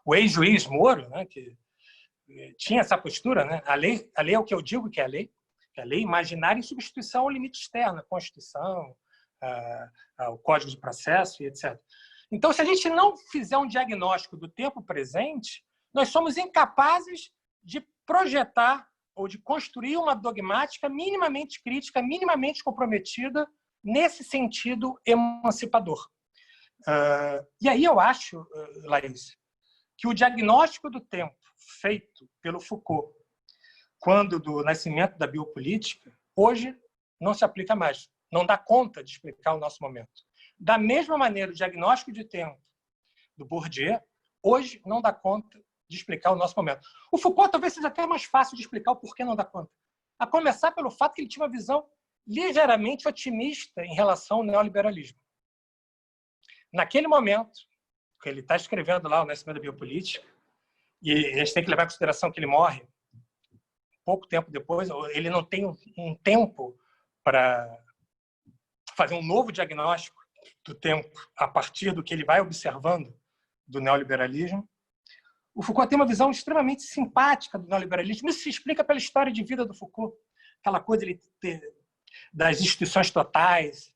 C: O ex-juiz Moro, né? Que tinha essa postura, né? A lei é o que eu digo que é a lei imaginária em substituição ao limite externo, a Constituição, o Código de Processo e etc. Então, se a gente não fizer um diagnóstico do tempo presente, nós somos incapazes de projetar ou de construir uma dogmática minimamente crítica, minimamente comprometida nesse sentido emancipador. E aí eu acho, Laís, que o diagnóstico do tempo feito pelo Foucault, quando do nascimento da biopolítica, hoje não se aplica mais. Não dá conta de explicar o nosso momento. Da mesma maneira, o diagnóstico de tempo do Bourdieu, hoje não dá conta de explicar o nosso momento. O Foucault talvez seja até mais fácil de explicar o porquê não dá conta. A começar pelo fato que ele tinha uma visão ligeiramente otimista em relação ao neoliberalismo. Naquele momento, que ele está escrevendo lá o Nascimento da Biopolítica, e a gente tem que levar em consideração que ele morre pouco tempo depois, ele não tem um tempo para fazer um novo diagnóstico do tempo a partir do que ele vai observando do neoliberalismo. O Foucault tem uma visão extremamente simpática do neoliberalismo. Isso se explica pela história de vida do Foucault. Aquela coisa das instituições totais.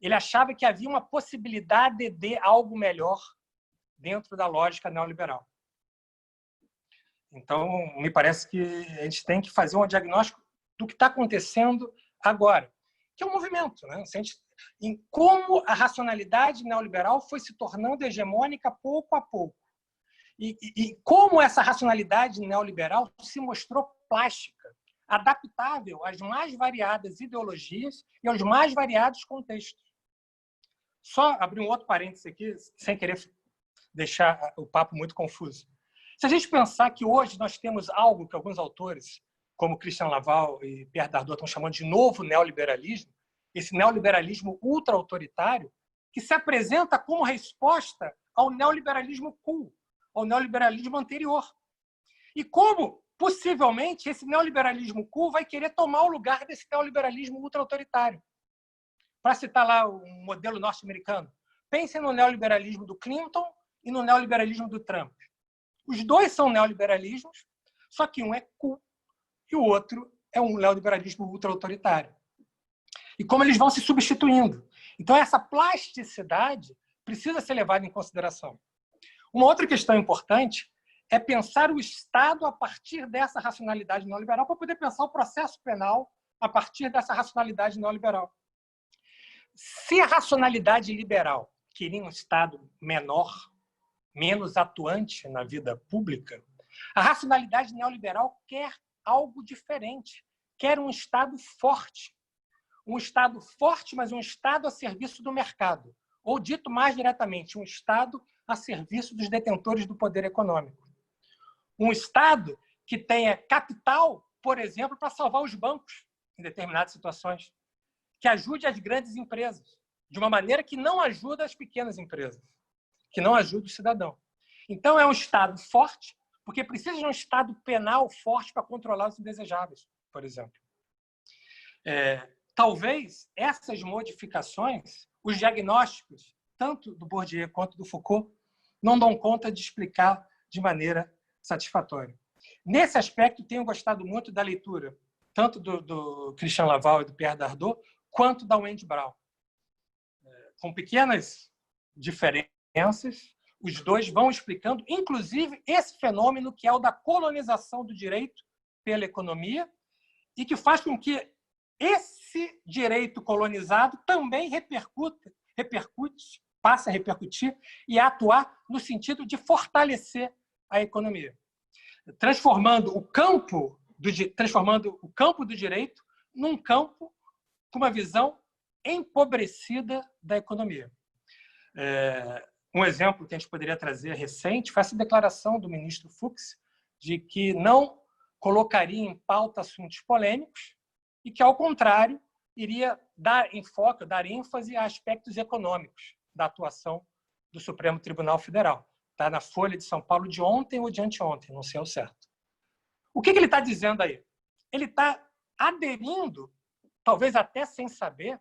C: Ele achava que havia uma possibilidade de algo melhor dentro da lógica neoliberal. Então, me parece que a gente tem que fazer um diagnóstico do que está acontecendo agora, que é um movimento, né? Em como a racionalidade neoliberal foi se tornando hegemônica pouco a pouco. E como essa racionalidade neoliberal se mostrou plástica, adaptável às mais variadas ideologias e aos mais variados contextos. Só abrir um outro parênteses aqui, sem querer deixar o papo muito confuso. Se a gente pensar que hoje nós temos algo que alguns autores, como Christian Laval e Pierre Dardot, estão chamando de novo neoliberalismo, esse neoliberalismo ultra-autoritário, que se apresenta como resposta ao neoliberalismo cool, ao neoliberalismo anterior. E como, possivelmente, esse neoliberalismo cool vai querer tomar o lugar desse neoliberalismo ultra-autoritário. Para citar lá o modelo norte-americano, pensem no neoliberalismo do Clinton e no neoliberalismo do Trump. Os dois são neoliberalismos, só que um é cool e o outro é um neoliberalismo ultra-autoritário. E como eles vão se substituindo. Então, essa plasticidade precisa ser levada em consideração. Uma outra questão importante é pensar o Estado a partir dessa racionalidade neoliberal para poder pensar o processo penal a partir dessa racionalidade neoliberal. Se a racionalidade liberal queria um Estado menor, menos atuante na vida pública, a racionalidade neoliberal quer algo diferente, quer um Estado forte. Um Estado forte, mas um Estado a serviço do mercado. Ou, dito mais diretamente, um Estado a serviço dos detentores do poder econômico. Um Estado que tenha capital, por exemplo, para salvar os bancos em determinadas situações. que ajude as grandes empresas, de uma maneira que não ajuda as pequenas empresas, que não ajuda o cidadão. Então, é um Estado forte, porque precisa de um Estado penal forte para controlar os indesejáveis, por exemplo. Talvez essas modificações, os diagnósticos, tanto do Bourdieu quanto do Foucault, não dão conta de explicar de maneira satisfatória. Nesse aspecto, tenho gostado muito da leitura, tanto do Christian Laval e do Pierre Dardot, quanto da Wendy Brown. Com pequenas diferenças, os dois vão explicando, inclusive, esse fenômeno que é o da colonização do direito pela economia e que faz com que esse direito colonizado também passe a repercutir e a atuar no sentido de fortalecer a economia, transformando o campo do direito num campo com uma visão empobrecida da economia. Um exemplo que a gente poderia trazer recente foi essa declaração do ministro Fux de que não colocaria em pauta assuntos polêmicos e que, ao contrário, iria dar enfoque, dar ênfase a aspectos econômicos da atuação do Supremo Tribunal Federal. Está na Folha de São Paulo de ontem ou de anteontem, não sei ao certo. O que ele está dizendo aí? Ele está aderindo, talvez até sem saber,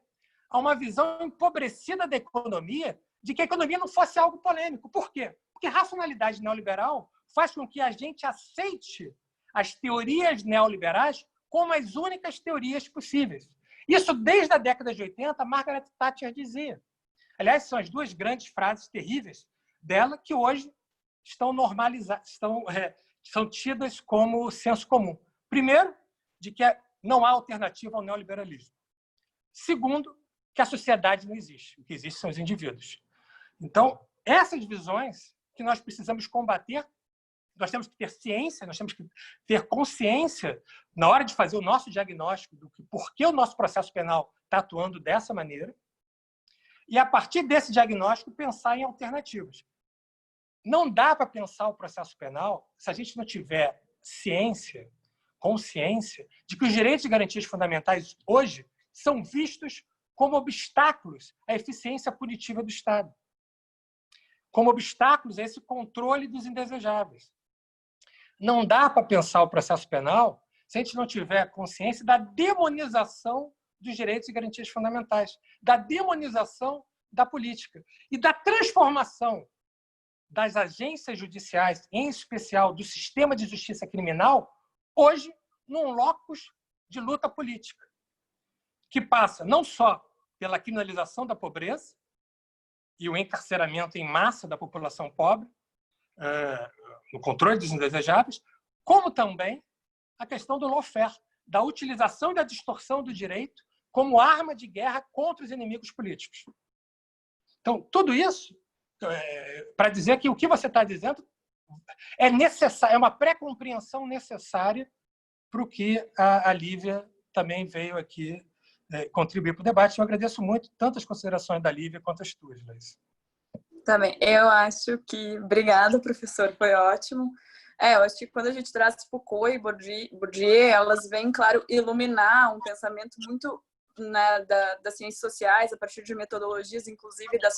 C: a uma visão empobrecida da economia, de que a economia não fosse algo polêmico. Por quê? Porque a racionalidade neoliberal faz com que a gente aceite as teorias neoliberais como as únicas teorias possíveis. Isso desde a década de 80, Margaret Thatcher dizia. Aliás, são as duas grandes frases terríveis dela que hoje estão normalizadas, são tidas como senso comum. Primeiro, de que não há alternativa ao neoliberalismo. Segundo, que a sociedade não existe. O que existe são os indivíduos. Então, essas visões que nós precisamos combater, nós temos que ter ciência, nós temos que ter consciência na hora de fazer o nosso diagnóstico do por que o nosso processo penal está atuando dessa maneira e, a partir desse diagnóstico, pensar em alternativas. Não dá para pensar o processo penal se a gente não tiver ciência, consciência de que os direitos e garantias fundamentais hoje são vistos como obstáculos à eficiência punitiva do Estado, como obstáculos a esse controle dos indesejáveis. Não dá para pensar o processo penal se a gente não tiver consciência da demonização dos direitos e garantias fundamentais, da demonização da política e da transformação das agências judiciais, em especial do sistema de justiça criminal, hoje num locus de luta política, que passa não só pela criminalização da pobreza e o encarceramento em massa da população pobre, no controle dos indesejáveis, como também a questão do lawfare, da utilização e da distorção do direito como arma de guerra contra os inimigos políticos. Então, tudo isso para dizer que o que você está dizendo é necessário, é uma pré-compreensão necessária para o que a Lívia também veio aqui contribuir para o debate. Eu agradeço muito tanto as considerações da Lívia quanto as tuas, Laís.
E: Também, eu acho que... Obrigada, professor, foi ótimo. Eu acho que quando a gente traz Foucault e Bourdieu, elas vêm, claro, iluminar um pensamento muito, né, das ciências sociais, a partir de metodologias, inclusive das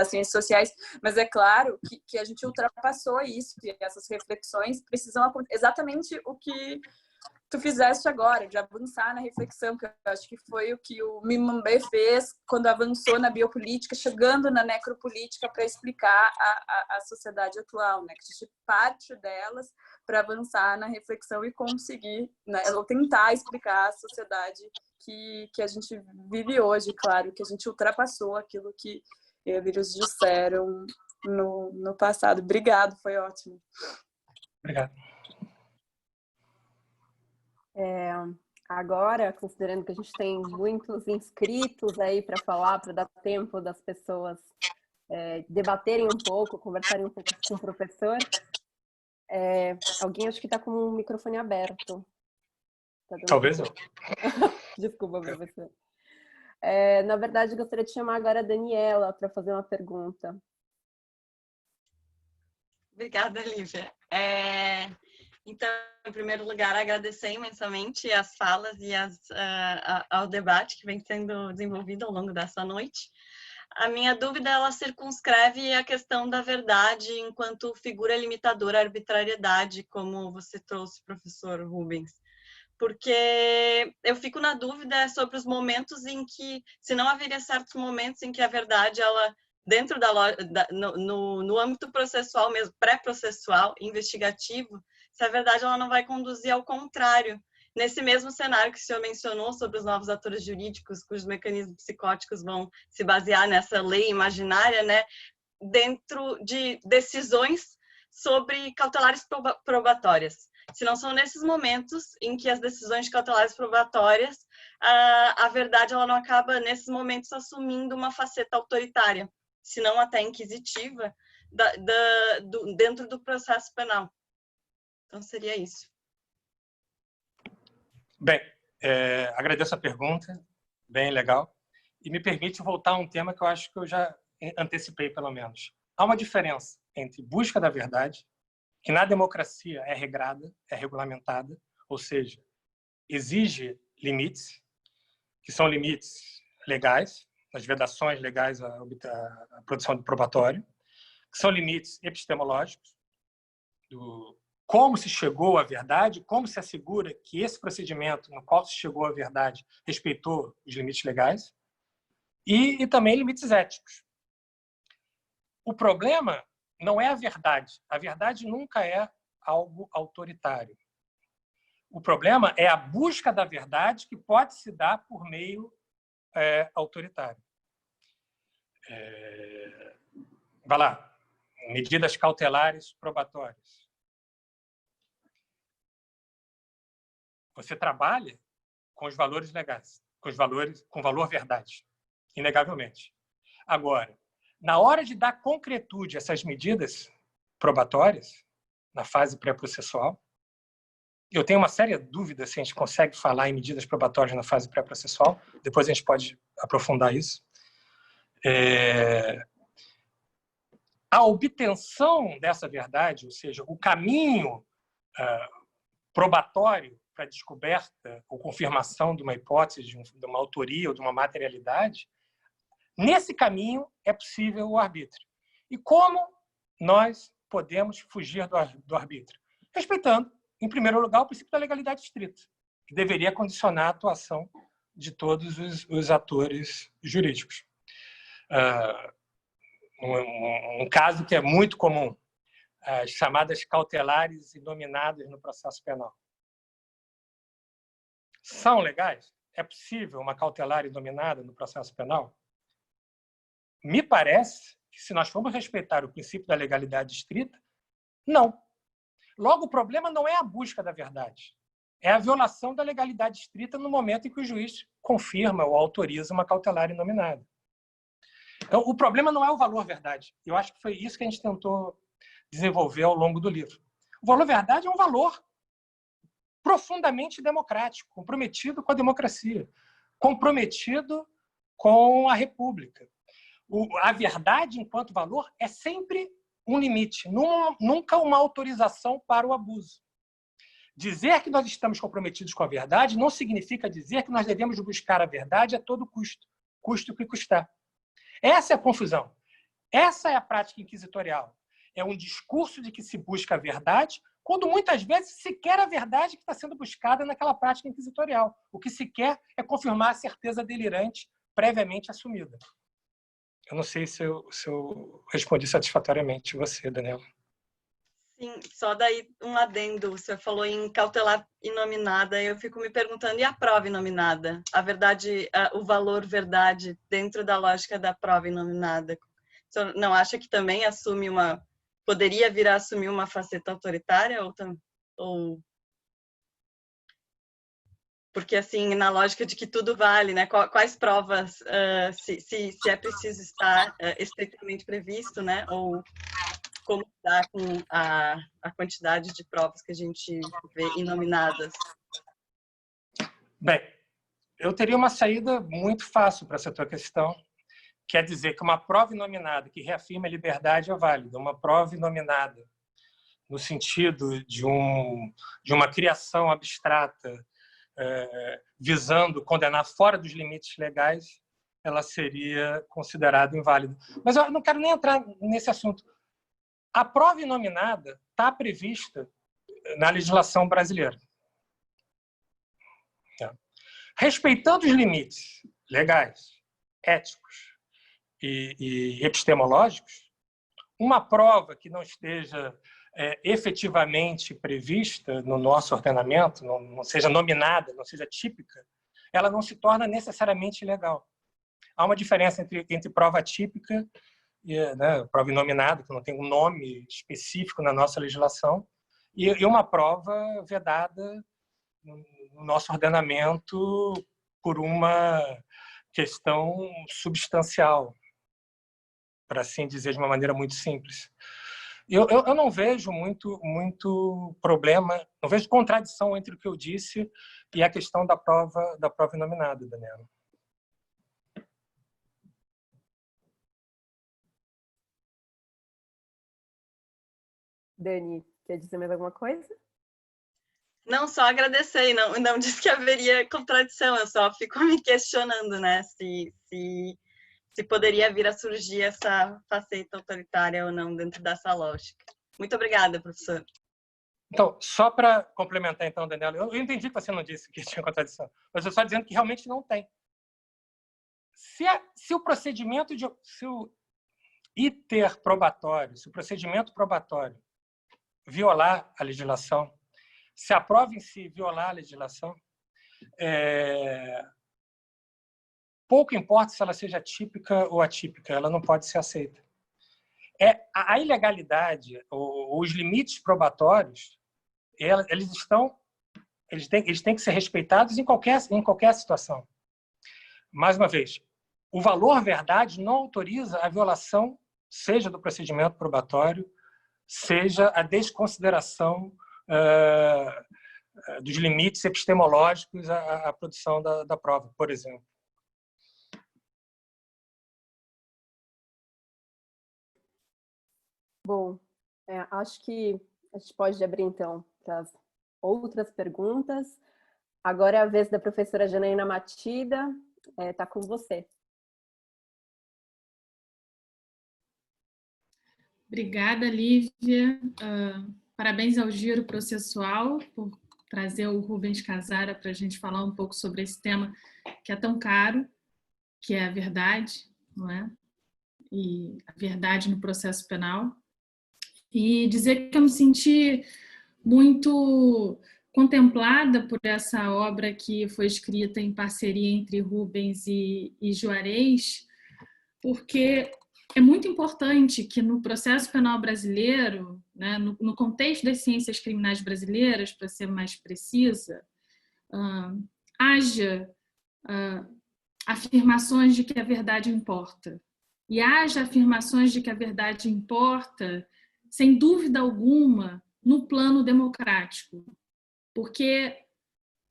E: ciências sociais, mas é claro que a gente ultrapassou isso, e essas reflexões precisam acontecer exatamente o que tu fizeste agora, de avançar na reflexão, que eu acho que foi o que o Mimambé fez quando avançou na biopolítica, chegando na necropolítica para explicar a sociedade atual, né? Que a gente parte delas para avançar na reflexão e conseguir, né, ou tentar explicar a sociedade que a gente vive hoje, claro, que a gente ultrapassou aquilo que eles disseram no passado. Obrigado, foi ótimo.
C: Obrigado.
D: Agora, considerando que a gente tem muitos inscritos aí para falar, para dar tempo das pessoas debaterem um pouco, conversarem um pouco com o professor, alguém acho que está com o microfone aberto.
C: Talvez eu.
D: Desculpa, professor. Na verdade, eu gostaria de chamar agora a Daniela para fazer uma pergunta.
B: Obrigada, Lívia. Então, em primeiro lugar, agradecer imensamente as falas e ao debate que vem sendo desenvolvido ao longo dessa noite. A minha dúvida, ela circunscreve a questão da verdade enquanto figura limitadora à arbitrariedade, como você trouxe, professor Rubens. Porque eu fico na dúvida sobre os momentos em que, se não haveria certos momentos em que a verdade, ela, dentro no âmbito processual mesmo, pré-processual, investigativo, se a verdade ela não vai conduzir ao contrário. Nesse mesmo cenário que o senhor mencionou sobre os novos atores jurídicos, cujos mecanismos psicóticos vão se basear nessa lei imaginária, né, dentro de decisões sobre cautelares probatórias. Se não são nesses momentos em que as decisões de cautelares probatórias, a verdade ela não acaba, nesses momentos, assumindo uma faceta autoritária, se não até inquisitiva, dentro do processo penal. Então, seria isso.
C: Bem, agradeço a pergunta, bem legal, e me permite voltar a um tema que eu acho que eu já antecipei, pelo menos. Há uma diferença entre busca da verdade, que na democracia é regrada, é regulamentada, ou seja, exige limites, que são limites legais, as vedações legais à produção do probatório, que são limites epistemológicos, do como se chegou à verdade, como se assegura que esse procedimento no qual se chegou à verdade respeitou os limites legais, e também limites éticos. O problema não é a verdade. A verdade nunca é algo autoritário. O problema é a busca da verdade que pode se dar por meio autoritário. Vai lá. Medidas cautelares probatórias. Você trabalha com os valores legais, com valor verdade, inegavelmente. Agora, na hora de dar concretude a essas medidas probatórias, na fase pré-processual, eu tenho uma séria dúvida se a gente consegue falar em medidas probatórias na fase pré-processual, depois a gente pode aprofundar isso. A obtenção dessa verdade, ou seja, o caminho probatório para a descoberta ou confirmação de uma hipótese, de uma autoria ou de uma materialidade, nesse caminho é possível o arbítrio. E como nós podemos fugir do arbítrio? Respeitando, em primeiro lugar, o princípio da legalidade estrita, que deveria condicionar a atuação de todos os atores jurídicos. Um caso que é muito comum, as chamadas cautelares inominadas no processo penal. São legais? É possível uma cautelar inominada no processo penal? Me parece que, se nós formos respeitar o princípio da legalidade estrita, não. Logo, o problema não é a busca da verdade. É a violação da legalidade estrita no momento em que o juiz confirma ou autoriza uma cautelar inominada. Então, o problema não é o valor verdade. Eu acho que foi isso que a gente tentou desenvolver ao longo do livro. O valor verdade é um valor profundamente democrático, comprometido com a democracia, comprometido com a república. A verdade, enquanto valor, é sempre um limite, nunca uma autorização para o abuso. Dizer que nós estamos comprometidos com a verdade não significa dizer que nós devemos buscar a verdade a todo custo, custe o que custar. Essa é a confusão. Essa é a prática inquisitorial. É um discurso de que se busca a verdade, quando muitas vezes sequer a verdade que está sendo buscada naquela prática inquisitorial. O que se quer é confirmar a certeza delirante previamente assumida. Eu não sei se eu respondi satisfatoriamente você, Daniela.
B: Sim, só daí um adendo. O senhor falou em cautelar inominada, eu fico me perguntando, e a prova inominada? A verdade, o valor verdade dentro da lógica da prova inominada. O senhor não acha que também poderia vir a assumir uma faceta autoritária? Ou... Porque, assim, na lógica de que tudo vale, né? Quais provas, se é preciso estar estritamente previsto, né? Ou como lidar com a quantidade de provas que a gente vê inominadas?
C: Bem, eu teria uma saída muito fácil para essa tua questão. Quer dizer que uma prova inominada que reafirma a liberdade é válida. Uma prova inominada no sentido de uma criação abstrata visando condenar fora dos limites legais, ela seria considerada inválida. Mas eu não quero nem entrar nesse assunto. A prova inominada está prevista na legislação brasileira. Respeitando os limites legais, éticos e epistemológicos, uma prova que não esteja efetivamente prevista no nosso ordenamento, não seja nominada, não seja típica, ela não se torna necessariamente ilegal. Há uma diferença entre prova típica e prova inominada, que não tem um nome específico na nossa legislação, e uma prova vedada no nosso ordenamento por uma questão substancial, para assim dizer de uma maneira muito simples. Eu não vejo muito problema, não vejo contradição entre o que eu disse e a questão da prova inominada, Daniela.
D: Dani, quer dizer mais alguma coisa?
B: Não, só agradecer, não disse que haveria contradição, eu só fico me questionando, né, se poderia vir a surgir essa faceta autoritária ou não dentro dessa lógica. Muito obrigada, professor.
C: Então, só para complementar, então, Daniela, eu entendi que você não disse que tinha contradição, mas eu estou dizendo que realmente não tem. Se o procedimento, se o iter probatório, se o procedimento probatório violar a legislação, se a prova em si violar a legislação, pouco importa se ela seja típica ou atípica, ela não pode ser aceita. A ilegalidade, os limites probatórios, eles têm que ser respeitados em qualquer situação. Mais uma vez, o valor verdade não autoriza a violação, seja do procedimento probatório, seja a desconsideração dos limites epistemológicos à produção da prova, por exemplo.
D: Bom, acho que a gente pode abrir, então, para as outras perguntas. Agora é a vez da professora Janaína Matida. Está com você.
F: Obrigada, Lívia. Parabéns ao Giro Processual por trazer o Rubens Casara para a gente falar um pouco sobre esse tema que é tão caro, que é a verdade, não é? E a verdade no processo penal. E dizer que eu me senti muito contemplada por essa obra que foi escrita em parceria entre Rubens e Juarez, porque é muito importante que no processo penal brasileiro, né, no contexto das ciências criminais brasileiras, para ser mais precisa, haja afirmações de que a verdade importa. E haja afirmações de que a verdade importa, sem dúvida alguma, no plano democrático. Porque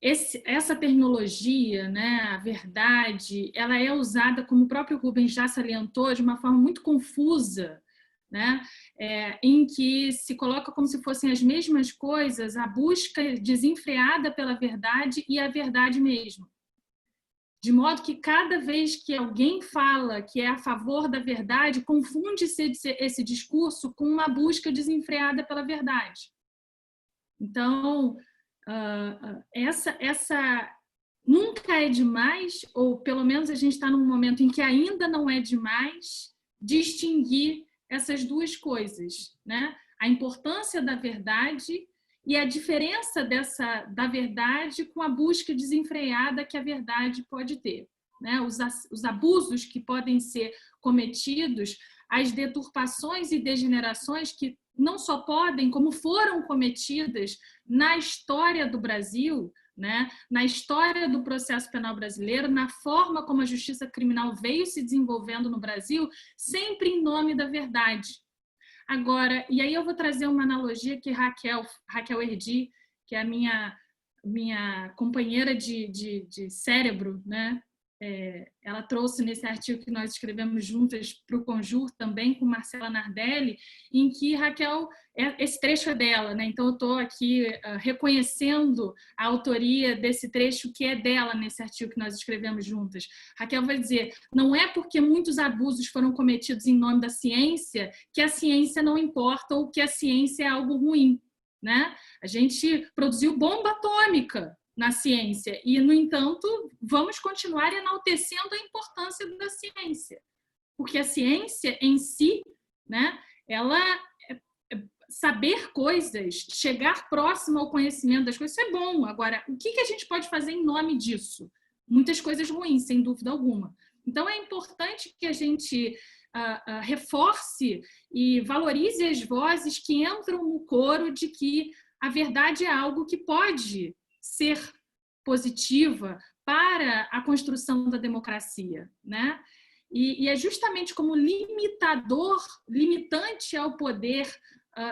F: essa terminologia, né, a verdade, ela é usada, como o próprio Rubens já salientou, de uma forma muito confusa, né, em que se coloca como se fossem as mesmas coisas, a busca desenfreada pela verdade e a verdade mesmo. De modo que cada vez que alguém fala que é a favor da verdade, confunde-se esse discurso com uma busca desenfreada pela verdade. Então, essa nunca é demais, ou pelo menos a gente está num momento em que ainda não é demais, distinguir essas duas coisas, né? A importância da verdade e a diferença da verdade com a busca desenfreada que a verdade pode ter, né? Os abusos que podem ser cometidos, as deturpações e degenerações que não só podem, como foram cometidas na história do Brasil, né? Na história do processo penal brasileiro, na forma como a justiça criminal veio se desenvolvendo no Brasil, sempre em nome da verdade. Agora, e aí eu vou trazer uma analogia que Raquel Erdi, que é a minha companheira de cérebro, né? ela trouxe nesse artigo que nós escrevemos juntas para o Conjur, também com Marcela Nardelli, em que Raquel, esse trecho é dela, né? Então eu estou aqui reconhecendo a autoria desse trecho que é dela nesse artigo que nós escrevemos juntas. Raquel vai dizer, não é porque muitos abusos foram cometidos em nome da ciência que a ciência não importa ou que a ciência é algo ruim, né? A gente produziu bomba atômica na ciência e, no entanto, vamos continuar enaltecendo a importância da ciência, porque a ciência em si, né, ela saber coisas, chegar próximo ao conhecimento das coisas, isso é bom. Agora, o que a gente pode fazer em nome disso? Muitas coisas ruins, sem dúvida alguma. Então, é importante que a gente reforce e valorize as vozes que entram no coro de que a verdade é algo que pode ser positiva para a construção da democracia, né? E é justamente como limitante ao poder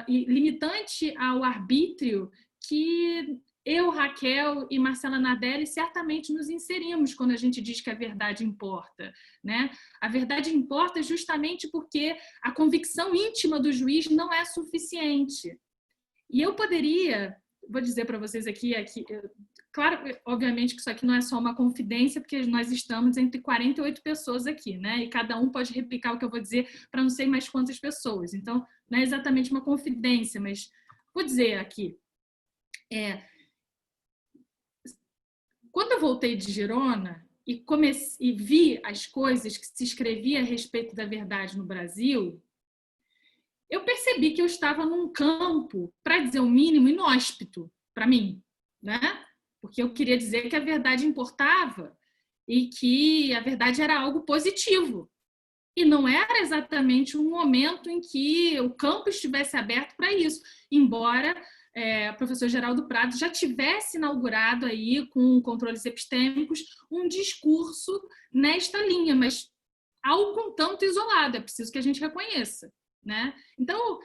F: e limitante ao arbítrio que eu, Raquel e Marcela Nardelli certamente nos inserimos quando a gente diz que a verdade importa, né? A verdade importa justamente porque a convicção íntima do juiz não é suficiente. E eu poderia, vou dizer para vocês aqui, claro, obviamente que isso aqui não é só uma confidência, porque nós estamos entre 48 pessoas aqui, né? E cada um pode replicar o que eu vou dizer para não sei mais quantas pessoas. Então, não é exatamente uma confidência, mas vou dizer aqui. Quando eu voltei de Girona e vi as coisas que se escrevia a respeito da verdade no Brasil, eu percebi que eu estava num campo, para dizer o mínimo, inóspito para mim, né? Porque eu queria dizer que a verdade importava e que a verdade era algo positivo. E não era exatamente um momento em que o campo estivesse aberto para isso, embora o professor Geraldo Prado já tivesse inaugurado aí, com controles epistêmicos, um discurso nesta linha, mas algo um tanto isolado, é preciso que a gente reconheça, né? Então,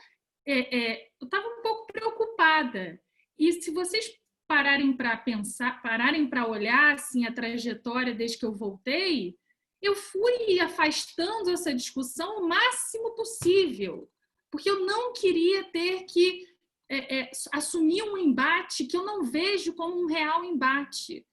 F: eu estava um pouco preocupada. E se vocês pararem para pensar, pararem para olhar assim, a trajetória desde que eu voltei, eu fui afastando essa discussão o máximo possível, porque eu não queria ter que assumir um embate que eu não vejo como um real embate.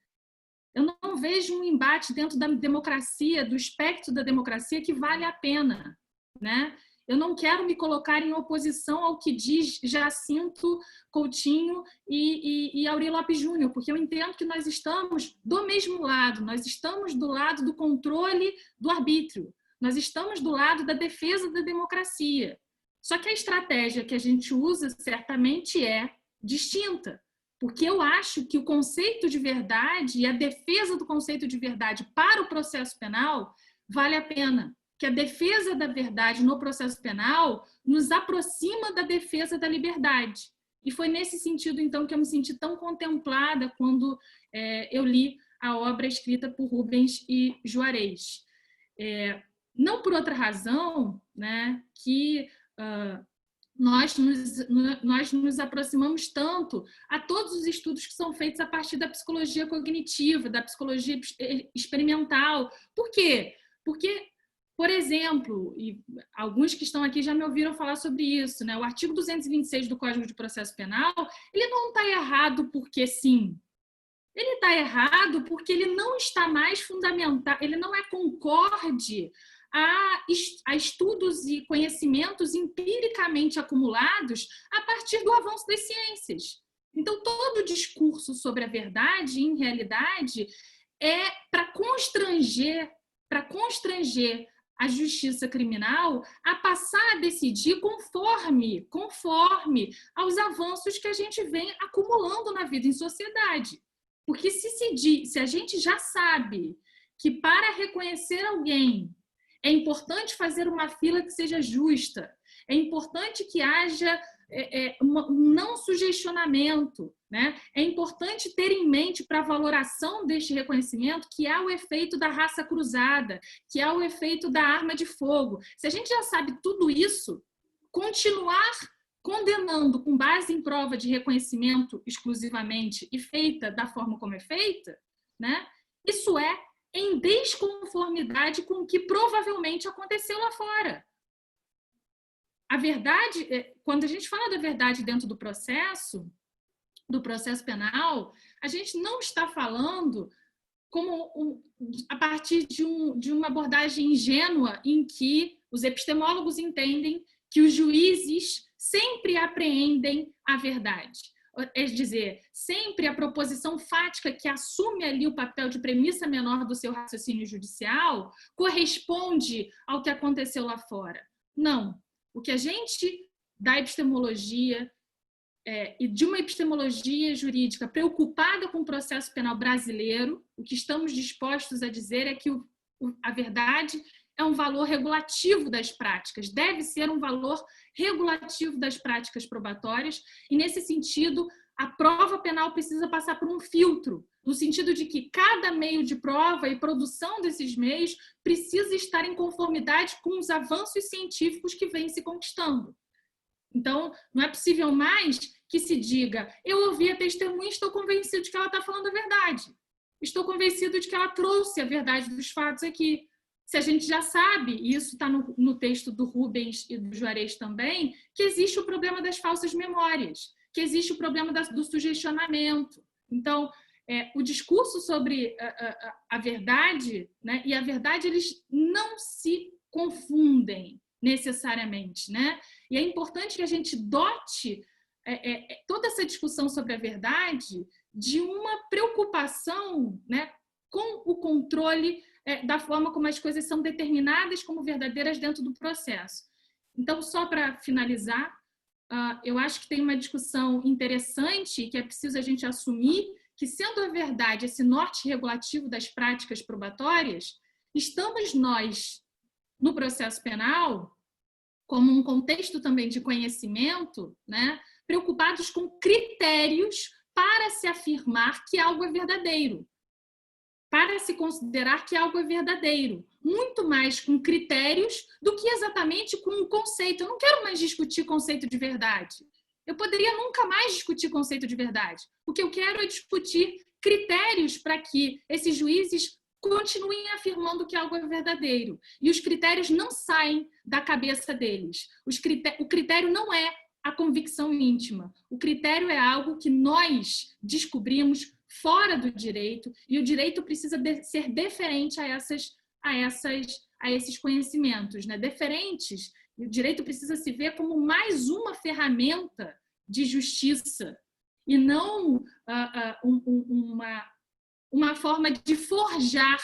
F: Eu não vejo um embate dentro da democracia, do espectro da democracia, que vale a pena, né? Eu não quero me colocar em oposição ao que diz Jacinto Coutinho e Auri Lopes Júnior, porque eu entendo que nós estamos do mesmo lado, nós estamos do lado do controle do arbítrio, nós estamos do lado da defesa da democracia. Só que a estratégia que a gente usa certamente é distinta, porque eu acho que o conceito de verdade e a defesa do conceito de verdade para o processo penal vale a pena. Que a defesa da verdade no processo penal nos aproxima da defesa da liberdade. E foi nesse sentido, então, que eu me senti tão contemplada quando eu li a obra escrita por Rubens e Juarez. Não por outra razão, né, que nós nos aproximamos tanto a todos os estudos que são feitos a partir da psicologia cognitiva, da psicologia experimental. Por quê? Porque, por exemplo, e alguns que estão aqui já me ouviram falar sobre isso, né? O artigo 226 do Código de Processo Penal, ele não está errado porque sim. Ele está errado porque ele não está mais fundamentado, ele não é concorde a estudos e conhecimentos empiricamente acumulados a partir do avanço das ciências. Então, todo discurso sobre a verdade, em realidade, é para constranger a justiça criminal a passar a decidir conforme aos avanços que a gente vem acumulando na vida em sociedade. Porque se a gente já sabe que para reconhecer alguém é importante fazer uma fila que seja justa, é importante que haja um não sugestionamento, né? É importante ter em mente para a valoração deste reconhecimento que há o efeito da raça cruzada, que há o efeito da arma de fogo. Se a gente já sabe tudo isso, continuar condenando com base em prova de reconhecimento exclusivamente e feita da forma como é feita, né? Isso é em desconformidade com o que provavelmente aconteceu lá fora. A verdade, quando a gente fala da verdade dentro do processo penal, a gente não está falando a partir de uma abordagem ingênua em que os epistemólogos entendem que os juízes sempre apreendem a verdade. É dizer, sempre a proposição fática que assume ali o papel de premissa menor do seu raciocínio judicial corresponde ao que aconteceu lá fora. Não. O que a gente da epistemologia e de uma epistemologia jurídica preocupada com o processo penal brasileiro, o que estamos dispostos a dizer é que a verdade é um valor regulativo das práticas, deve ser um valor regulativo das práticas probatórias, e nesse sentido a prova penal precisa passar por um filtro, no sentido de que cada meio de prova e produção desses meios precisa estar em conformidade com os avanços científicos que vêm se conquistando. Então, não é possível mais que se diga, eu ouvi a testemunha e estou convencido de que ela está falando a verdade. Estou convencido de que ela trouxe a verdade dos fatos aqui. Se a gente já sabe, e isso está no texto do Rubens e do Juarez também, que existe o problema das falsas memórias, que existe o problema do sugestionamento. Então, o discurso sobre a verdade, né, e a verdade, eles não se confundem necessariamente, né? E é importante que a gente dote toda essa discussão sobre a verdade de uma preocupação, né, com o controle da forma como as coisas são determinadas como verdadeiras dentro do processo. Então, só para finalizar, eu acho que tem uma discussão interessante que é preciso a gente assumir que, sendo a verdade esse norte regulativo das práticas probatórias, estamos nós, no processo penal, como um contexto também de conhecimento, né, preocupados com critérios para se afirmar que algo é verdadeiro, para se considerar que algo é verdadeiro, muito mais com critérios do que exatamente com um conceito. Eu não quero mais discutir conceito de verdade. Eu poderia nunca mais discutir conceito de verdade. O que eu quero é discutir critérios para que esses juízes continuem afirmando que algo é verdadeiro. E os critérios não saem da cabeça deles. O critério não é a convicção íntima. O critério é algo que nós descobrimos fora do direito, e o direito precisa ser deferente a esses conhecimentos, né? Deferentes, o direito precisa se ver como mais uma ferramenta de justiça e não uma forma de forjar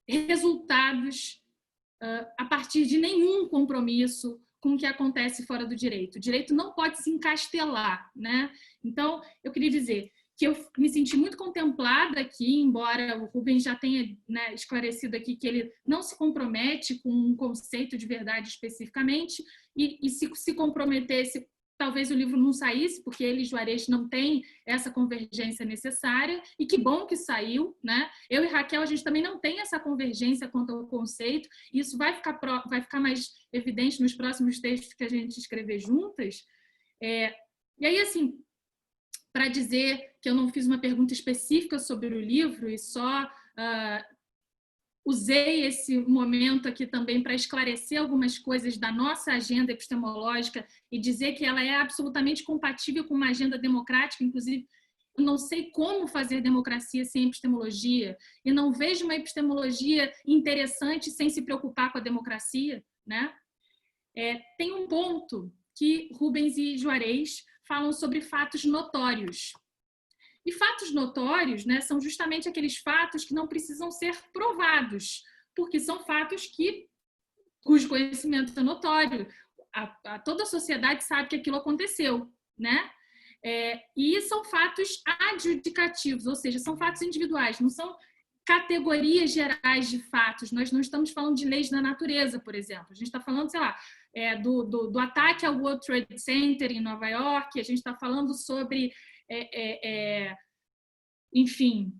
F: resultados a partir de nenhum compromisso com o que acontece fora do direito. O direito não pode se encastelar, né? Então, eu queria dizer que eu me senti muito contemplada aqui, embora o Rubens já tenha, né, esclarecido aqui que ele não se compromete com um conceito de verdade especificamente, e se comprometesse, talvez o livro não saísse, porque ele e Juarez não têm essa convergência necessária, e que bom que saiu, né? Eu e Raquel, a gente também não tem essa convergência quanto ao conceito, e isso vai ficar mais evidente nos próximos textos que a gente escrever juntas. E aí, assim, para dizer que eu não fiz uma pergunta específica sobre o livro e só usei esse momento aqui também para esclarecer algumas coisas da nossa agenda epistemológica e dizer que ela é absolutamente compatível com uma agenda democrática. Inclusive, eu não sei como fazer democracia sem epistemologia, e não vejo uma epistemologia interessante sem se preocupar com a democracia, né? Tem um ponto que Rubens e Juarez falam sobre fatos notórios. E fatos notórios, né, são justamente aqueles fatos que não precisam ser provados, porque são fatos cujo conhecimento é notório. Toda a sociedade sabe que aquilo aconteceu, né? E são fatos adjudicativos, ou seja, são fatos individuais, não são categorias gerais de fatos. Nós não estamos falando de leis da natureza, por exemplo. A gente está falando, sei lá, do ataque ao World Trade Center em Nova York, a gente está falando sobre... enfim,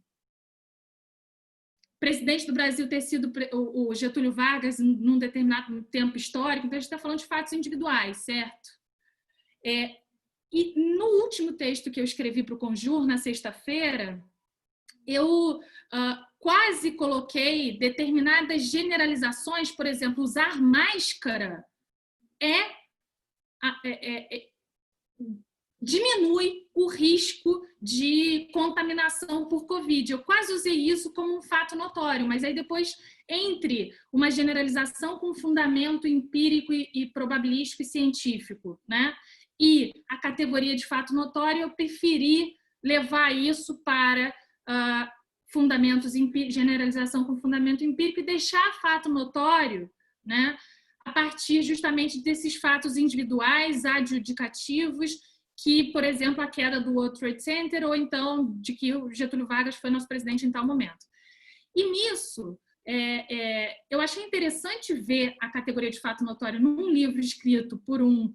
F: presidente do Brasil ter sido o Getúlio Vargas num determinado tempo histórico. Então a gente está falando de fatos individuais, certo? E no último texto que eu escrevi para o Conjur, na sexta-feira, eu quase coloquei determinadas generalizações, por exemplo, usar máscara diminui o risco de contaminação por Covid. Eu quase usei isso como um fato notório, mas aí depois, entre uma generalização com fundamento empírico e probabilístico e científico, né, e a categoria de fato notório, eu preferi levar isso para generalização com fundamento empírico e deixar fato notório, né, a partir justamente desses fatos individuais, adjudicativos, que, por exemplo, a queda do World Trade Center, ou então de que o Getúlio Vargas foi nosso presidente em tal momento. E nisso, eu achei interessante ver a categoria de fato notório num livro escrito por um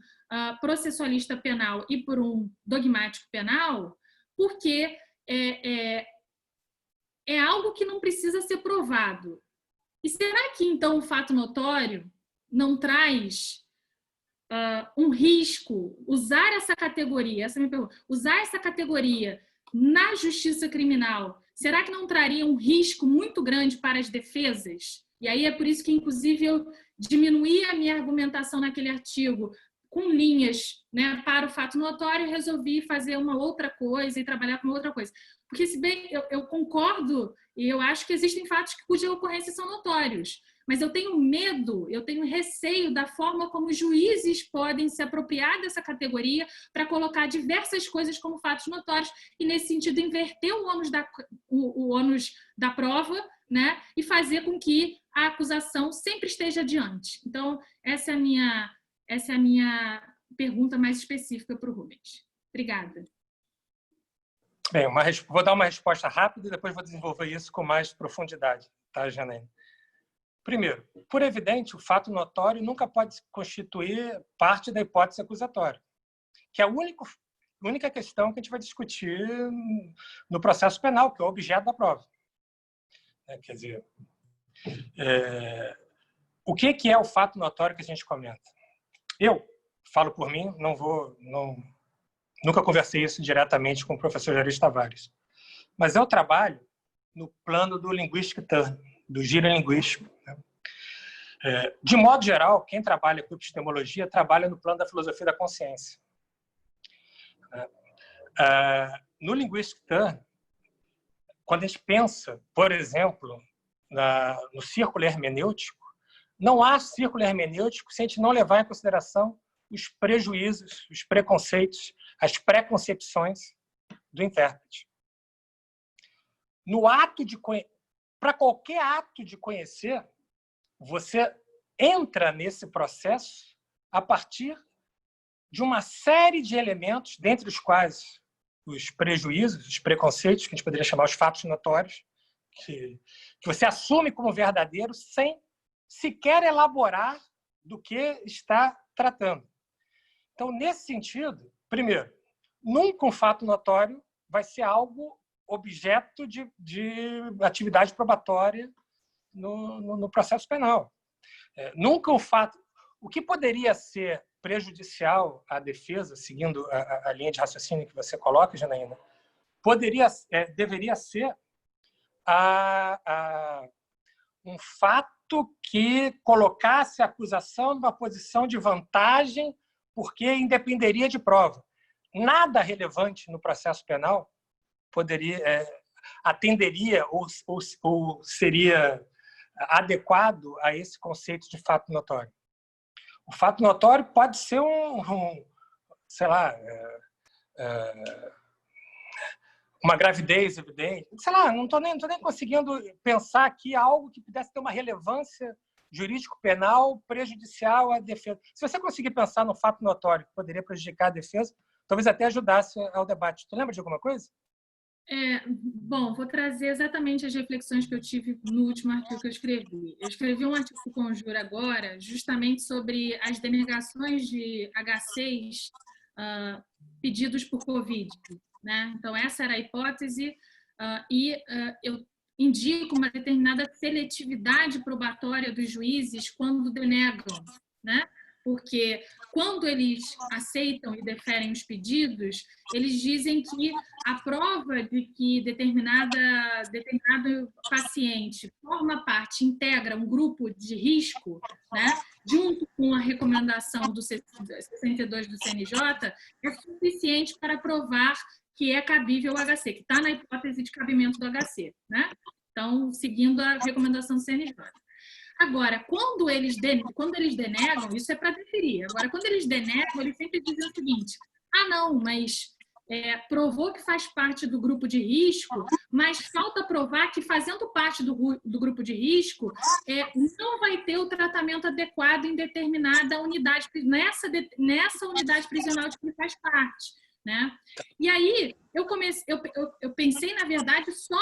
F: processualista penal e por um dogmático penal, porque é algo que não precisa ser provado. E será que, então, o fato notório não traz um risco, usar essa categoria, essa é a minha pergunta, usar essa categoria na justiça criminal, será que não traria um risco muito grande para as defesas? E aí é por isso que, inclusive, eu diminuí a minha argumentação naquele artigo com linhas, né, para o fato notório, e resolvi fazer uma outra coisa e trabalhar com outra coisa. Porque, se bem eu concordo, e eu acho que existem fatos cuja ocorrência são notórios, mas eu tenho medo, eu tenho receio da forma como os juízes podem se apropriar dessa categoria para colocar diversas coisas como fatos notórios e, nesse sentido, inverter o ônus da prova, né, e fazer com que a acusação sempre esteja adiante. Então, essa é a minha pergunta mais específica para o Rubens. Obrigada.
C: Bem, vou dar uma resposta rápida e depois vou desenvolver isso com mais profundidade, tá, Janaína? Primeiro, por evidente, o fato notório nunca pode constituir parte da hipótese acusatória, que é a única questão que a gente vai discutir no processo penal, que é o objeto da prova. Quer dizer, o que é o fato notório que a gente comenta? Eu falo por mim, nunca conversei isso diretamente com o professor Jair Tavares, mas eu trabalho no plano do linguistic turn, do giro linguístico. De modo geral, quem trabalha com epistemologia trabalha no plano da filosofia da consciência. No linguistic turn, quando a gente pensa, por exemplo, no círculo hermenêutico, não há círculo hermenêutico se a gente não levar em consideração os prejuízos, os preconceitos, as preconcepções do intérprete. Para qualquer ato de conhecer, você entra nesse processo a partir de uma série de elementos, dentre os quais os prejuízos, os preconceitos, que a gente poderia chamar os fatos notórios, que você assume como verdadeiro sem sequer elaborar do que está tratando. Então, nesse sentido, primeiro, nunca um fato notório vai ser algo objeto de atividade probatória no processo penal. Nunca o que poderia ser prejudicial à defesa, seguindo a linha de raciocínio que você coloca, Janaína, deveria ser um fato que colocasse a acusação numa posição de vantagem porque independeria de prova. Nada relevante no processo penal atenderia ou seria adequado a esse conceito de fato notório. O fato notório pode ser sei lá, uma gravidez evidente. Sei lá, não estou nem conseguindo pensar aqui algo que pudesse ter uma relevância jurídico-penal prejudicial à defesa. Se você conseguir pensar no fato notório que poderia prejudicar a defesa, talvez até ajudasse ao debate. Tu lembra de alguma coisa?
F: Bom, vou trazer exatamente as reflexões que eu tive no último artigo que eu escrevi. Eu escrevi um artigo com o Conjura agora, justamente sobre as denegações de H6 pedidos por Covid, né? Então, essa era a hipótese, eu indico uma determinada seletividade probatória dos juízes quando denegam, né? porque quando eles aceitam e deferem os pedidos, eles dizem que a prova de que determinado paciente forma parte, integra um grupo de risco, né, junto com a recomendação do 62 do CNJ, é suficiente para provar que é cabível o HC, que está na hipótese de cabimento do HC, né? Então, seguindo a recomendação do CNJ. Agora, quando eles denegam, isso é para deferir. Agora, quando eles denegam, eles sempre dizem o seguinte: ah, não, mas provou que faz parte do grupo de risco, mas falta provar que, fazendo parte do grupo de risco, não vai ter o tratamento adequado em determinada unidade, nessa unidade prisional de que ele faz parte, né? E aí, eu pensei, na verdade, só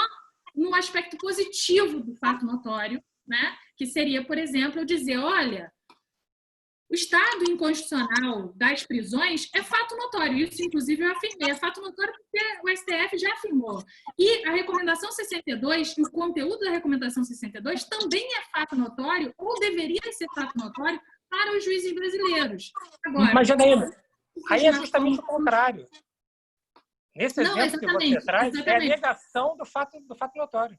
F: no aspecto positivo do fato notório, né? Que seria, por exemplo, eu dizer, olha, o estado inconstitucional das prisões é fato notório. Isso, inclusive, eu afirmei. É fato notório porque o STF já afirmou. E a recomendação 62, e o conteúdo da recomendação 62 também é fato notório, ou deveria ser fato notório, para os juízes brasileiros. Agora,
C: mas, Janaína, aí é justamente o contrário. Nesse exemplo que você traz, é a negação do fato notório.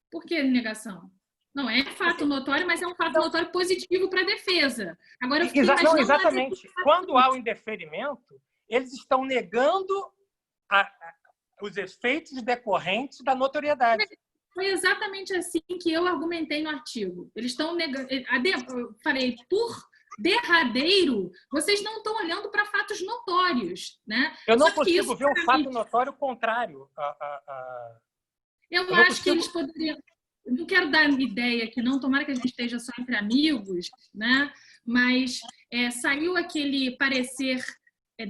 F: Por que negação? Não é fato notório, mas é um fato notório positivo para a defesa. Agora, eu
C: não, exatamente. Quando há o indeferimento, eles estão negando os efeitos decorrentes da notoriedade.
F: Foi exatamente assim que eu argumentei no artigo. Eles estão negando. Eu falei, por derradeiro, vocês não estão olhando para fatos notórios, né?
C: Eu não consigo ver um fato notório contrário
F: Eu acho que eles poderiam... Eu não quero dar ideia aqui, não, tomara que a gente esteja só entre amigos, né? Mas saiu aquele parecer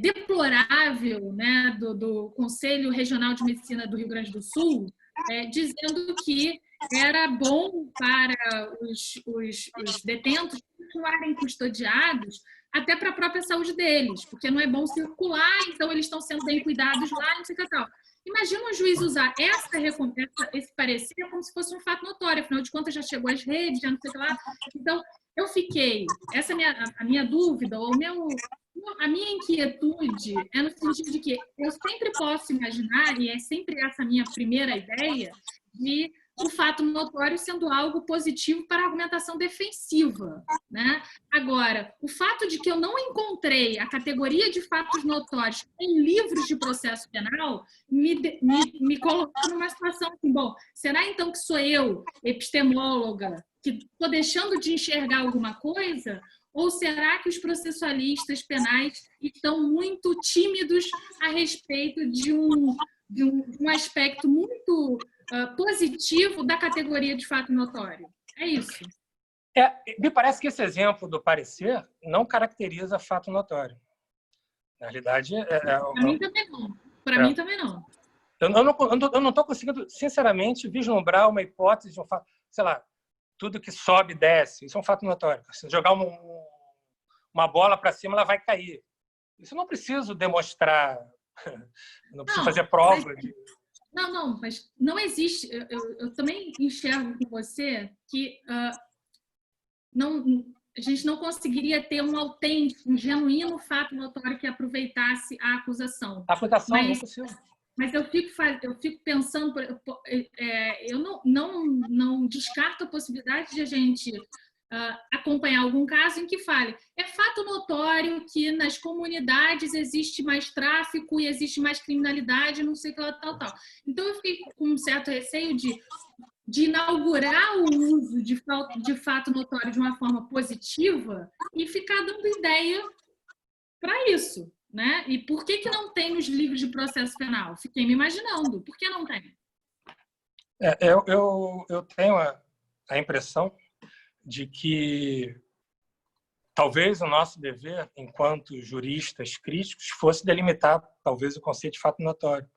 F: deplorável, né, do Conselho Regional de Medicina do Rio Grande do Sul, dizendo que era bom para os detentos continuarem custodiados até para a própria saúde deles, porque não é bom circular, então eles estão sendo bem cuidados lá, não sei o que tal. Imagina um juiz usar esse parecer como se fosse um fato notório, afinal de contas já chegou às redes, já não sei o que lá. Então, eu fiquei... Essa é a minha dúvida, a minha inquietude é no sentido de que eu sempre posso imaginar, e é sempre essa minha primeira ideia, de o fato notório sendo algo positivo para a argumentação defensiva, né? Agora, o fato de que eu não encontrei a categoria de fatos notórios em livros de processo penal me colocou numa situação assim, bom, será então que sou eu, epistemóloga, que estou deixando de enxergar alguma coisa? Ou será que os processualistas penais estão muito tímidos a respeito de um aspecto muito positivo da categoria de fato notório? É isso.
C: Me parece que esse exemplo do parecer não caracteriza fato notório. Na realidade...
F: Para mim também não. Para mim também não.
C: Eu não estou conseguindo, sinceramente, vislumbrar uma hipótese de um fato... Sei lá, tudo que sobe, desce. Isso é um fato notório. Se jogar uma bola para cima, ela vai cair. Isso eu não preciso demonstrar, não preciso fazer prova.
F: Não, mas não existe. Eu também enxergo com você que a gente não conseguiria ter um autêntico, um genuíno fato notório que aproveitasse a acusação.
C: A acusação não é possível.
F: Mas eu fico pensando, eu não descarto a possibilidade de a gente acompanhar algum caso em que fale, é fato notório que nas comunidades existe mais tráfico e existe mais criminalidade, não sei o que lá, tal. Então eu fiquei com um certo receio de inaugurar o uso de fato notório de uma forma positiva e ficar dando ideia para isso. Né? E por que não tem nos livros de processo penal? Fiquei me imaginando. Por que não tem?
C: Eu tenho a impressão de que talvez o nosso dever, enquanto juristas críticos, fosse delimitar talvez o conceito de fato notório.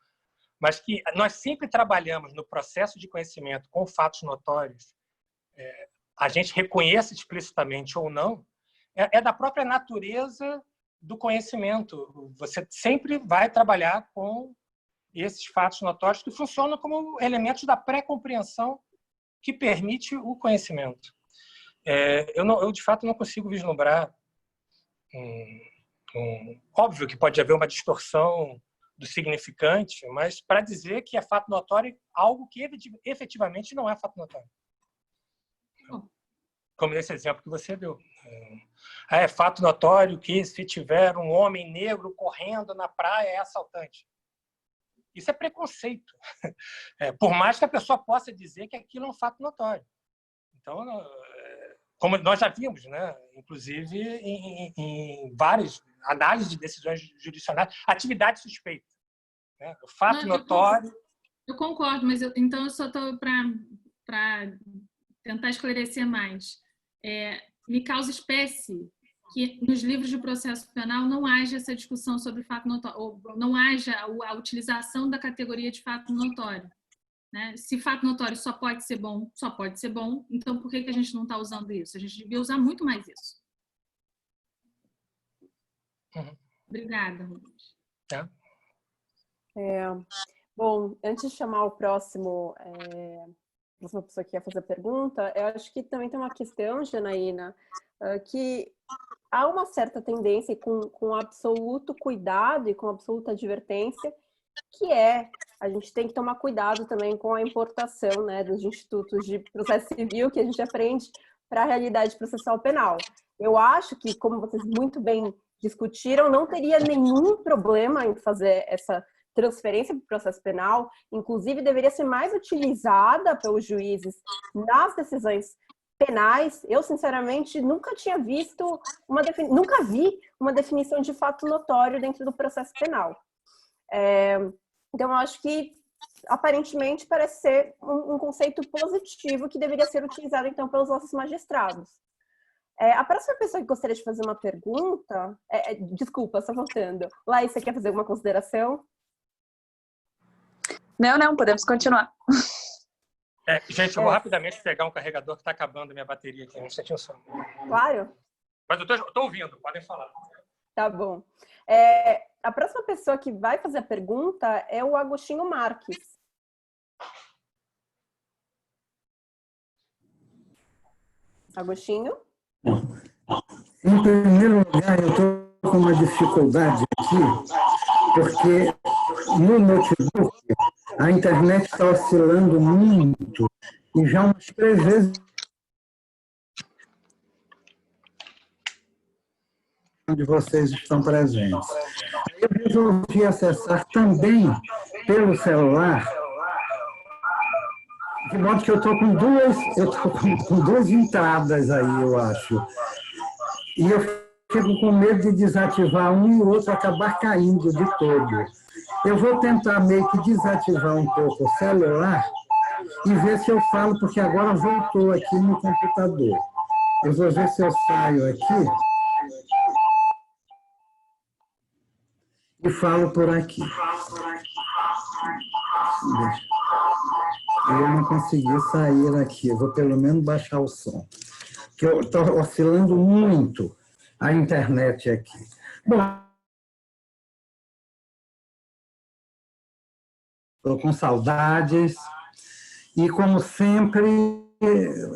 C: Mas que nós sempre trabalhamos no processo de conhecimento com fatos notórios, a gente reconheça explicitamente ou não, é da própria natureza do conhecimento. Você sempre vai trabalhar com esses fatos notórios que funcionam como elementos da pré-compreensão que permite o conhecimento. Eu, de fato, não consigo vislumbrar óbvio que pode haver uma distorção do significante, mas para dizer que é fato notório algo que efetivamente não é fato notório. Como nesse exemplo que você deu. É fato notório que se tiver um homem negro correndo na praia é assaltante. Isso é preconceito. Por mais que a pessoa possa dizer que aquilo é um fato notório. Então, como nós já vimos, né? Inclusive em várias análises de decisões jurisdicionais, atividade suspeita. Né? O fato notório...
F: Eu concordo, mas então eu só estou para tentar esclarecer mais. Me causa espécie que nos livros de processo penal não haja essa discussão sobre fato notório, ou não haja a utilização da categoria de fato notório. Né? Se fato notório só pode ser bom, então por que a gente não está usando isso? A gente devia usar muito mais isso. Obrigada, Rubens.
D: Bom, antes de chamar o próximo, próxima pessoa que ia fazer a pergunta, eu acho que também tem uma questão, Janaína, que há uma certa tendência com absoluto cuidado e com absoluta advertência, que a gente tem que tomar cuidado também com a importação, né, dos institutos de processo civil que a gente aprende para a realidade processual penal. Eu acho que, como vocês muito bem discutiram, não teria nenhum problema em fazer essa transferência para o processo penal, inclusive deveria ser mais utilizada pelos juízes nas decisões penais. Eu, sinceramente, nunca tinha visto nunca vi uma definição de fato notório dentro do processo penal. Então, eu acho que, aparentemente, parece ser um conceito positivo que deveria ser utilizado, então, pelos nossos magistrados. A próxima pessoa que gostaria de fazer uma pergunta... desculpa, só voltando. Laís, você quer fazer alguma consideração?
E: Não, podemos continuar.
C: Gente, eu vou rapidamente pegar um carregador que está acabando a minha bateria aqui. Um instantinho só.
D: Claro.
C: Mas eu estou ouvindo, podem falar.
D: Tá bom. A próxima pessoa que vai fazer a pergunta é o Agostinho Marques. Agostinho?
G: Em primeiro lugar, eu estou com uma dificuldade aqui, porque no notebook a internet está oscilando muito e já umas 3 vezes onde vocês estão presentes. Eu resolvi acessar também pelo celular, de modo que eu estou com duas entradas aí, eu acho. E eu fico com medo de desativar um e o outro acabar caindo de todo. Eu vou tentar meio que desativar um pouco o celular e ver se eu falo, porque agora voltou aqui no computador. Eu vou ver se eu saio aqui e falo por aqui. Eu não consegui sair aqui, eu vou pelo menos baixar o som, que eu estou oscilando muito a internet aqui. Bom, estou com saudades e, como sempre,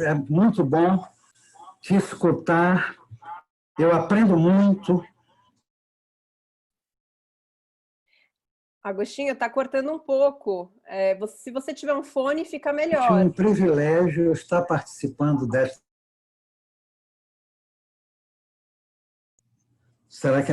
G: é muito bom te escutar, eu aprendo muito.
D: Agostinho, está cortando um pouco. Se você tiver um fone, fica melhor.
G: É um privilégio estar participando desta. Será que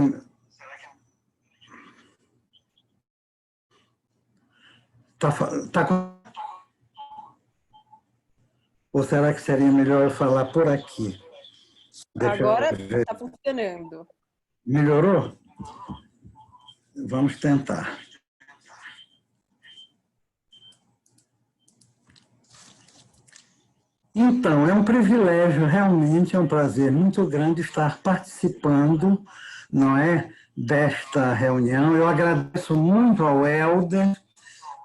G: ou será que seria melhor eu falar por aqui?
D: Agora está funcionando.
G: Melhorou? Vamos tentar. Então, é um privilégio, realmente é um prazer muito grande estar participando, não é, desta reunião. Eu agradeço muito ao Helder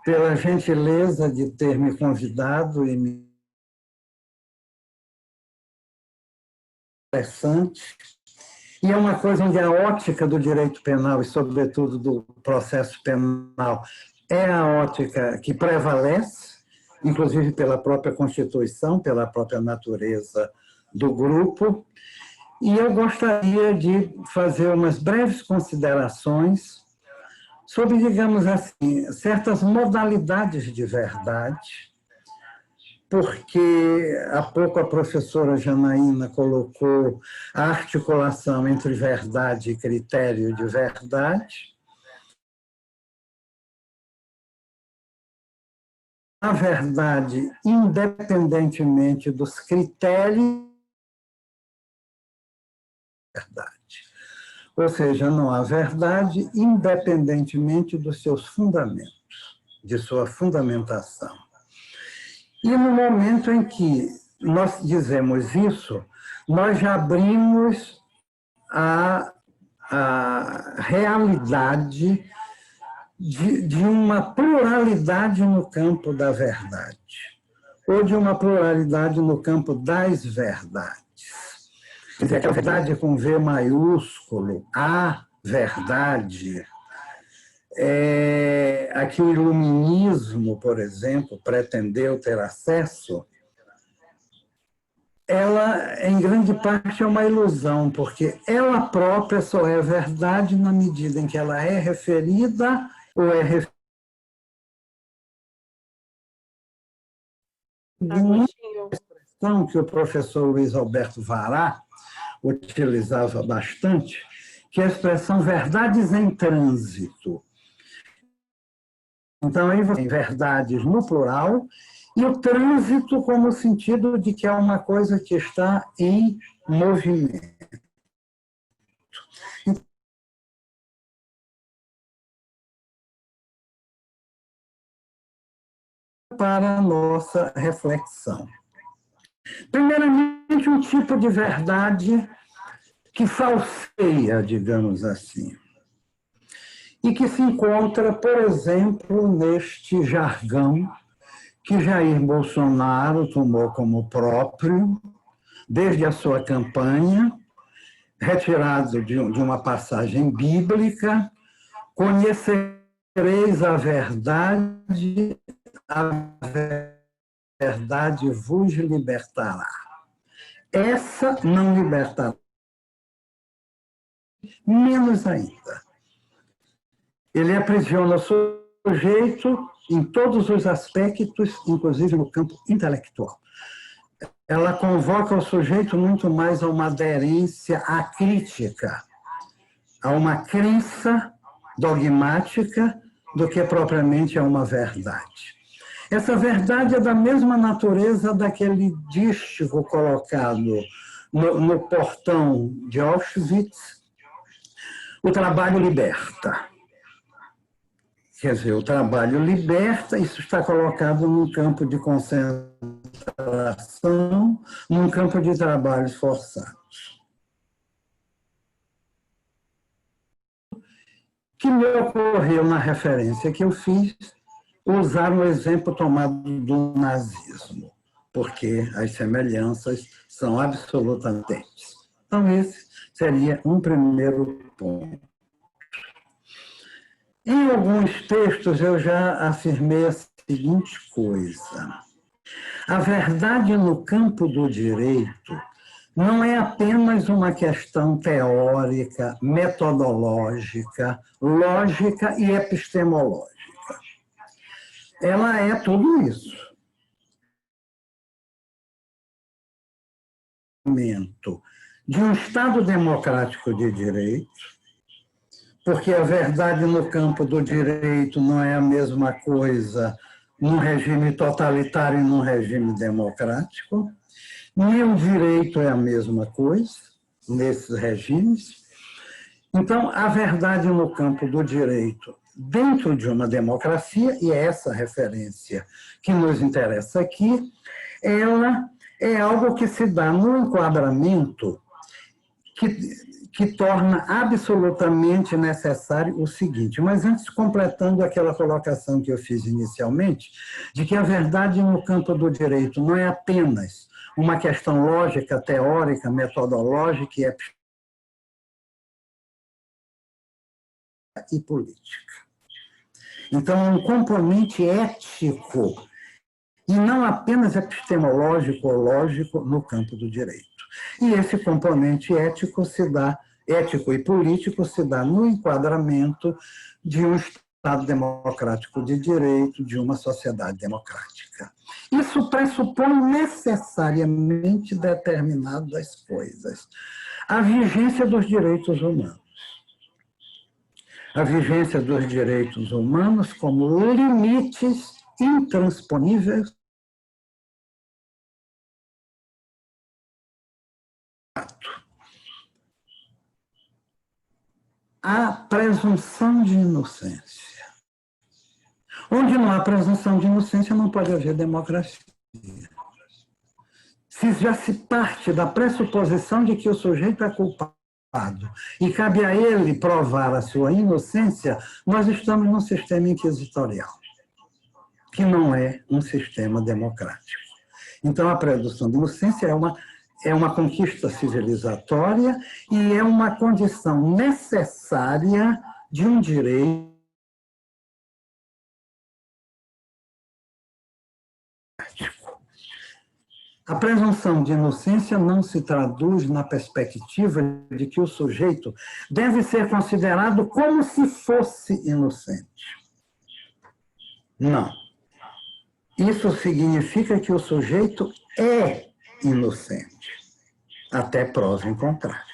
G: pela gentileza de ter me convidado e me interessante. E é uma coisa onde a ótica do direito penal e, sobretudo, do processo penal é a ótica que prevalece, inclusive pela própria Constituição, pela própria natureza do grupo, e eu gostaria de fazer umas breves considerações sobre, digamos assim, certas modalidades de verdade, porque há pouco a professora Janaína colocou a articulação entre verdade e critério de verdade. A verdade, independentemente dos critérios, verdade. Ou seja, não há verdade independentemente dos seus fundamentos, de sua fundamentação. E no momento em que nós dizemos isso, nós já abrimos a realidade de uma pluralidade no campo da verdade, ou de uma pluralidade no campo das verdades. Quer dizer, a verdade com V maiúsculo, a verdade, a que o iluminismo, por exemplo, pretendeu ter acesso, ela, em grande parte, é uma ilusão, porque ela própria só é verdade na medida em que ela é referida ou é referida de uma expressão que o professor Luiz Alberto Vará utilizava bastante, que é a expressão verdades em trânsito. Então, aí você tem verdades no plural e o trânsito como sentido de que é uma coisa que está em movimento. Para a nossa reflexão. Primeiramente, um tipo de verdade que falseia, digamos assim, e que se encontra, por exemplo, neste jargão que Jair Bolsonaro tomou como próprio, desde a sua campanha, retirado de uma passagem bíblica: conhecereis a verdade vos libertará. Essa não libertará, menos ainda. Ele aprisiona o sujeito em todos os aspectos, inclusive no campo intelectual. Ela convoca o sujeito muito mais a uma aderência à crítica, a uma crença dogmática, do que propriamente a uma verdade. Essa verdade é da mesma natureza daquele dístico colocado no portão de Auschwitz: o trabalho liberta. Quer dizer, o trabalho liberta, isso está colocado num campo de concentração, num campo de trabalhos forçados. Que me ocorreu na referência que eu fiz usar um exemplo tomado do nazismo, porque as semelhanças são absolutamente. Então, esse seria um primeiro ponto. Em alguns textos, eu já afirmei a seguinte coisa: a verdade no campo do direito não é apenas uma questão teórica, metodológica, lógica e epistemológica. Ela é tudo isso. De um Estado democrático de direito, porque a verdade no campo do direito não é a mesma coisa num regime totalitário e num regime democrático, nem o direito é a mesma coisa nesses regimes. Então, a verdade no campo do direito, dentro de uma democracia, e é essa referência que nos interessa aqui, ela é algo que se dá no enquadramento que torna absolutamente necessário o seguinte, mas antes, completando aquela colocação que eu fiz inicialmente, de que a verdade no campo do direito não é apenas uma questão lógica, teórica, metodológica e política. Então, é um componente ético e não apenas epistemológico ou lógico no campo do direito. E esse componente ético e político se dá no enquadramento de um Estado democrático de direito, de uma sociedade democrática. Isso pressupõe necessariamente determinadas coisas. A vigência dos direitos humanos. A vigência dos direitos humanos como limites intransponíveis a presunção de inocência. Onde não há presunção de inocência, não pode haver democracia. Se já se parte da pressuposição de que o sujeito é culpado e cabe a ele provar a sua inocência, nós estamos num sistema inquisitorial, que não é um sistema democrático. Então, a presunção de inocência é uma conquista civilizatória e é uma condição necessária de um direito. A presunção de inocência não se traduz na perspectiva de que o sujeito deve ser considerado como se fosse inocente. Não. Isso significa que o sujeito é inocente, até prova em contrário.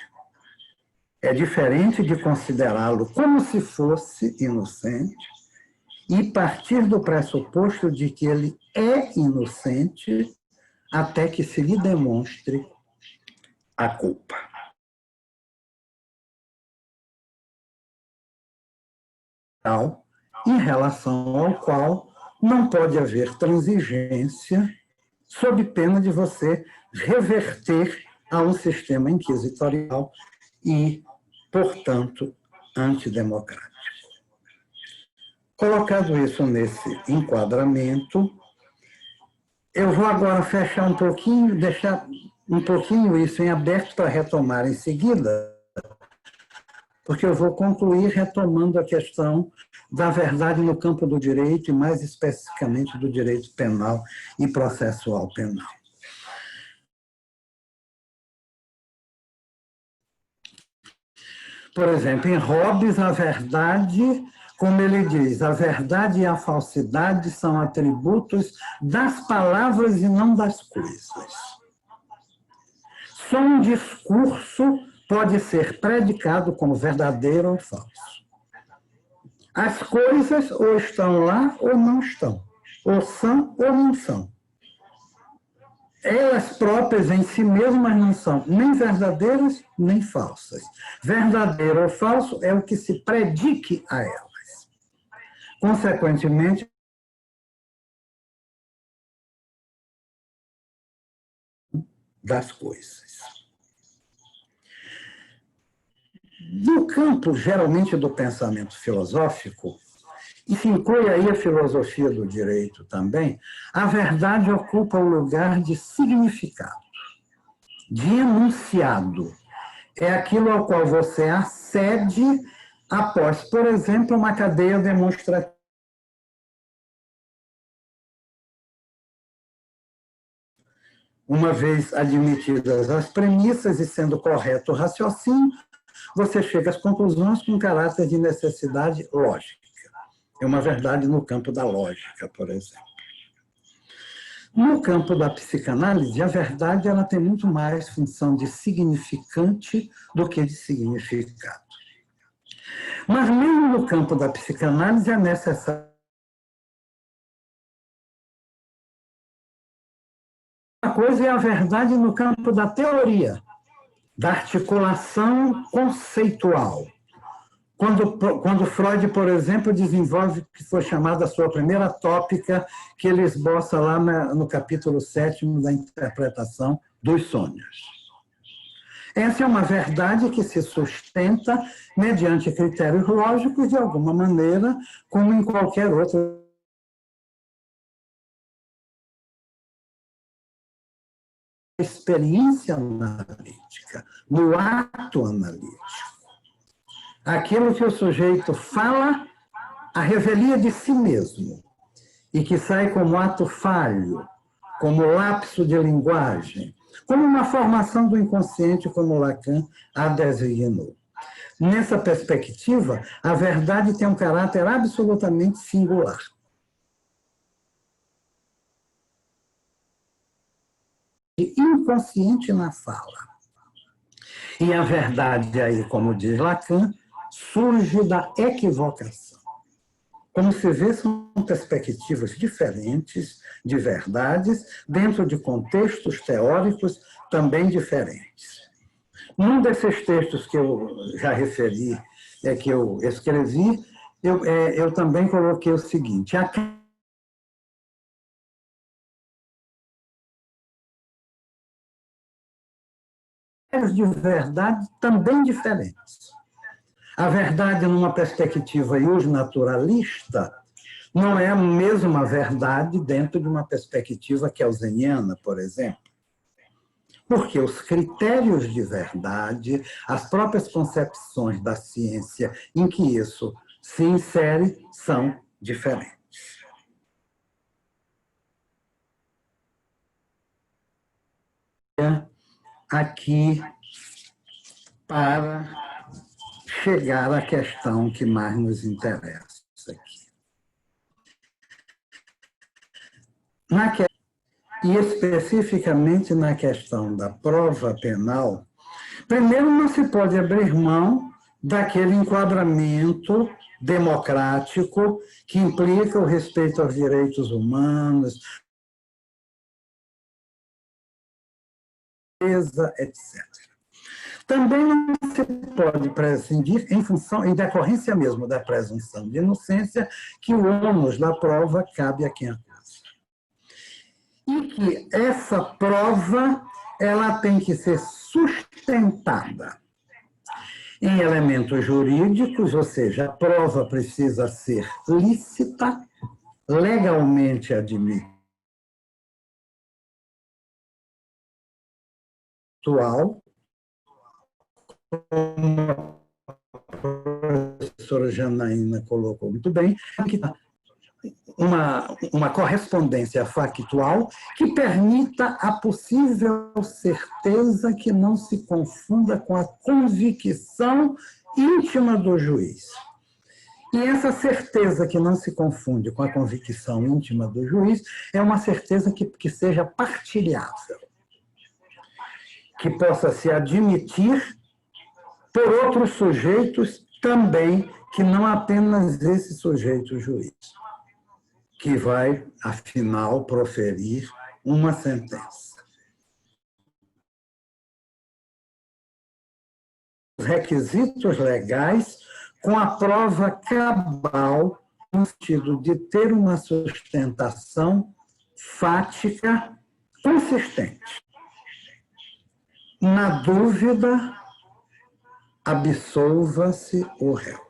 G: É diferente de considerá-lo como se fosse inocente e partir do pressuposto de que ele é inocente até que se lhe demonstre a culpa. Em relação ao qual não pode haver transigência sob pena de você reverter a um sistema inquisitorial e, portanto, antidemocrático. Colocado isso nesse enquadramento, eu vou agora fechar um pouquinho, deixar um pouquinho isso em aberto para retomar em seguida, porque eu vou concluir retomando a questão da verdade no campo do direito, e mais especificamente do direito penal e processual penal. Por exemplo, em Hobbes, a verdade, como ele diz, a verdade e a falsidade são atributos das palavras e não das coisas. Só um discurso pode ser predicado como verdadeiro ou falso. As coisas ou estão lá ou não estão, ou são ou não são. Elas próprias em si mesmas não são nem verdadeiras nem falsas. Verdadeiro ou falso é o que se predique a elas. Consequentemente, das coisas. No campo, geralmente, do pensamento filosófico, e se inclui aí a filosofia do direito também, a verdade ocupa o lugar de significado, de enunciado. É aquilo ao qual você acede após, por exemplo, uma cadeia demonstrativa. Uma vez admitidas as premissas e sendo correto o raciocínio, você chega às conclusões com caráter de necessidade lógica. É uma verdade no campo da lógica, por exemplo. No campo da psicanálise, a verdade ela tem muito mais função de significante do que de significado. Mas mesmo no campo da psicanálise é necessário. Uma coisa é a verdade no campo da teoria, da articulação conceitual. Quando Freud, por exemplo, desenvolve o que foi chamada a sua primeira tópica, que ele esboça lá no capítulo 7º da interpretação dos sonhos. Essa é uma verdade que se sustenta mediante critérios lógicos, de alguma maneira, como em qualquer outra experiência analítica, no ato analítico. Aquilo que o sujeito fala, a revelia de si mesmo, e que sai como ato falho, como lapso de linguagem, como uma formação do inconsciente, como Lacan a designou. Nessa perspectiva, a verdade tem um caráter absolutamente singular. Inconsciente na fala. E a verdade aí, como diz Lacan, surge da equivocação. Como se vê, são perspectivas diferentes de verdades dentro de contextos teóricos também diferentes. Num desses textos que eu já referi, que eu escrevi, eu também coloquei o seguinte: de verdade também diferentes. A verdade, numa perspectiva naturalista, não é a mesma verdade dentro de uma perspectiva kelseniana, por exemplo. Porque os critérios de verdade, as próprias concepções da ciência em que isso se insere, são diferentes. Aqui, para chegar à questão que mais nos interessa aqui. E especificamente na questão da prova penal, primeiro não se pode abrir mão daquele enquadramento democrático que implica o respeito aos direitos humanos, etc. Também não se pode prescindir, em decorrência mesmo da presunção de inocência, que o ônus da prova cabe a quem acusa. E que essa prova ela tem que ser sustentada em elementos jurídicos, ou seja, a prova precisa ser lícita, legalmente admitida, como a professora Janaína colocou muito bem, uma correspondência factual que permita a possível certeza que não se confunda com a convicção íntima do juiz. E essa certeza que não se confunde com a convicção íntima do juiz é uma certeza que seja partilhável, que possa se admitir por outros sujeitos também, que não apenas esse sujeito juiz, que vai, afinal, proferir uma sentença. Os requisitos legais com a prova cabal, no sentido de ter uma sustentação fática consistente. Na dúvida, absolva-se o réu.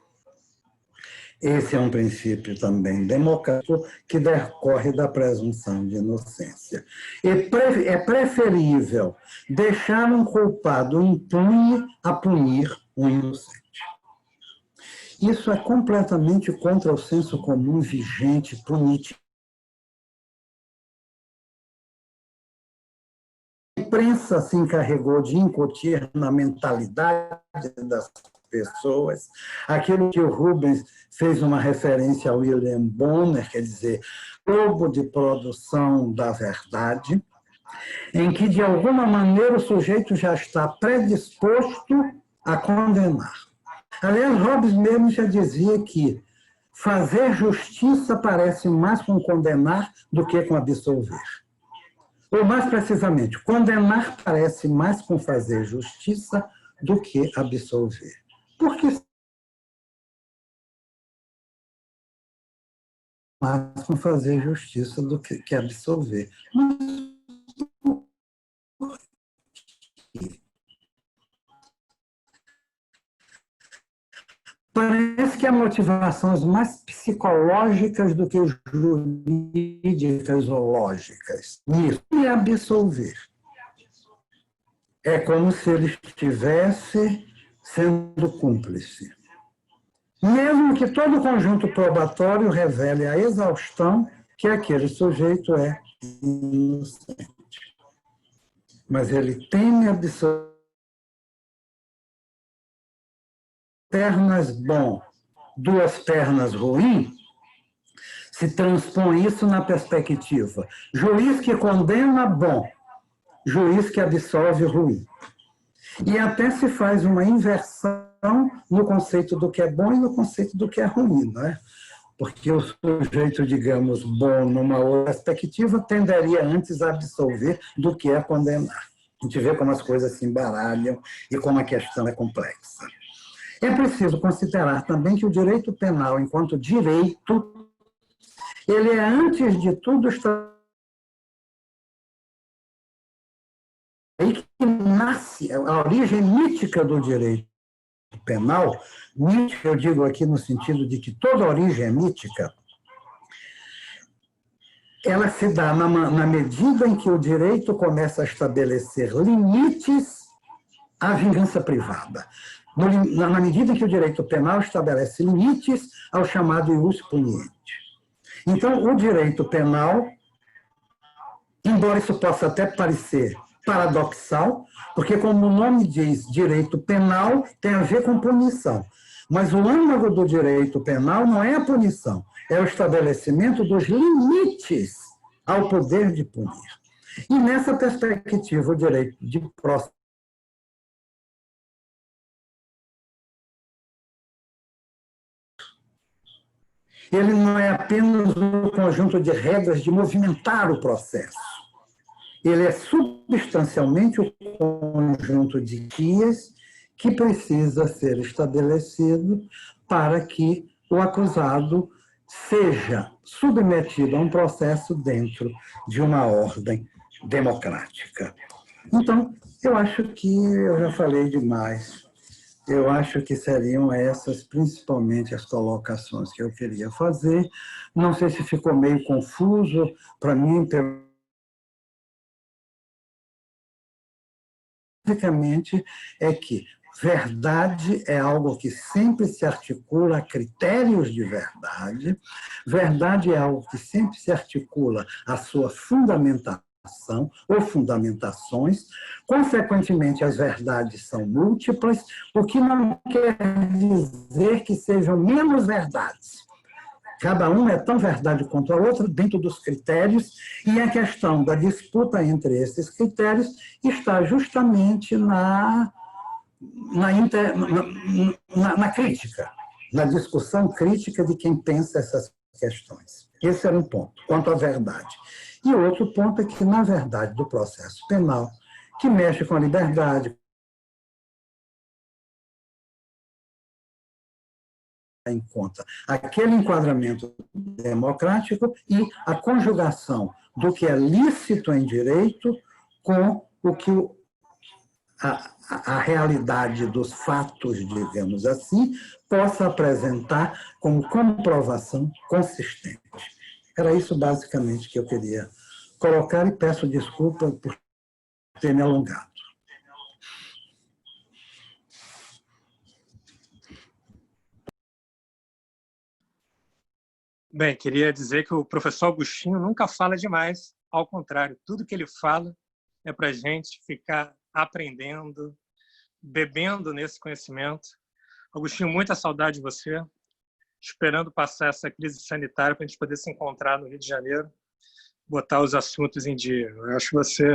G: Esse é um princípio também democrático que decorre da presunção de inocência. É preferível deixar um culpado impune a punir um inocente. Isso é completamente contra o senso comum vigente, punitivo. A imprensa se encarregou de incutir na mentalidade das pessoas aquilo que o Rubens fez uma referência ao William Bonner, quer dizer, globo de produção da verdade, em que, de alguma maneira, o sujeito já está predisposto a condenar. Aliás, Hobbes mesmo já dizia que fazer justiça parece mais com condenar do que com absolver. Ou, mais precisamente, condenar parece mais com fazer justiça do que absolver. Porque mais com fazer justiça do que absolver. Parece que há motivações mais psicológicas do que jurídicas ou lógicas. Nisso, e absolver. É como se ele estivesse sendo cúmplice. Mesmo que todo o conjunto probatório revele a exaustão que aquele sujeito é inocente. mas ele teme absorver pernas bom, duas pernas ruim, se transpõe isso na perspectiva. Juiz que condena, bom. Juiz que absolve, ruim. E até se faz uma inversão no conceito do que é bom e no conceito do que é ruim, não é? Porque o sujeito, digamos, bom numa outra perspectiva tenderia antes a absolver do que a condenar. A gente vê como as coisas se embaralham e como a questão é complexa. É preciso considerar também que o direito penal, enquanto direito, ele é, antes de tudo, aí que nasce a origem mítica do direito penal. Mítica, eu digo aqui no sentido de que toda origem é mítica, ela se dá na medida em que o direito começa a estabelecer limites à vingança privada. Na medida em que o direito penal estabelece limites ao chamado ius puniendi. Então, o direito penal, embora isso possa até parecer paradoxal, porque, como o nome diz, direito penal tem a ver com punição. Mas o âmago do direito penal não é a punição, é o estabelecimento dos limites ao poder de punir. E, nessa perspectiva, o direito de processo ele não é apenas um conjunto de regras de movimentar o processo. Ele é substancialmente o conjunto de guias que precisa ser estabelecido para que o acusado seja submetido a um processo dentro de uma ordem democrática. Então, eu acho que eu já falei demais. Eu acho que seriam essas, principalmente, as colocações que eu queria fazer. Não sei se ficou meio confuso para mim. Basicamente, é que verdade é algo que sempre se articula a critérios de verdade. Verdade é algo que sempre se articula a sua fundamentação ou fundamentações. Consequentemente, as verdades são múltiplas, o que não quer dizer que sejam menos verdades. Cada uma é tão verdade quanto a outra dentro dos critérios, e a questão da disputa entre esses critérios está justamente na crítica, na discussão crítica de quem pensa essas questões. Esse era um ponto, quanto à verdade. E outro ponto é que, na verdade, do processo penal, que mexe com a liberdade, em conta aquele enquadramento democrático e a conjugação do que é lícito em direito com o que a realidade dos fatos, digamos assim, possa apresentar como comprovação consistente. Era isso, basicamente, que eu queria colocar, e peço desculpa por ter me alongado.
C: Bem, queria dizer que o professor Agostinho nunca fala demais, ao contrário, tudo que ele fala é para a gente ficar aprendendo, bebendo nesse conhecimento. Agostinho, muita saudade de você, esperando passar essa crise sanitária para a gente poder se encontrar no Rio de Janeiro, botar os assuntos em dia. Eu acho que você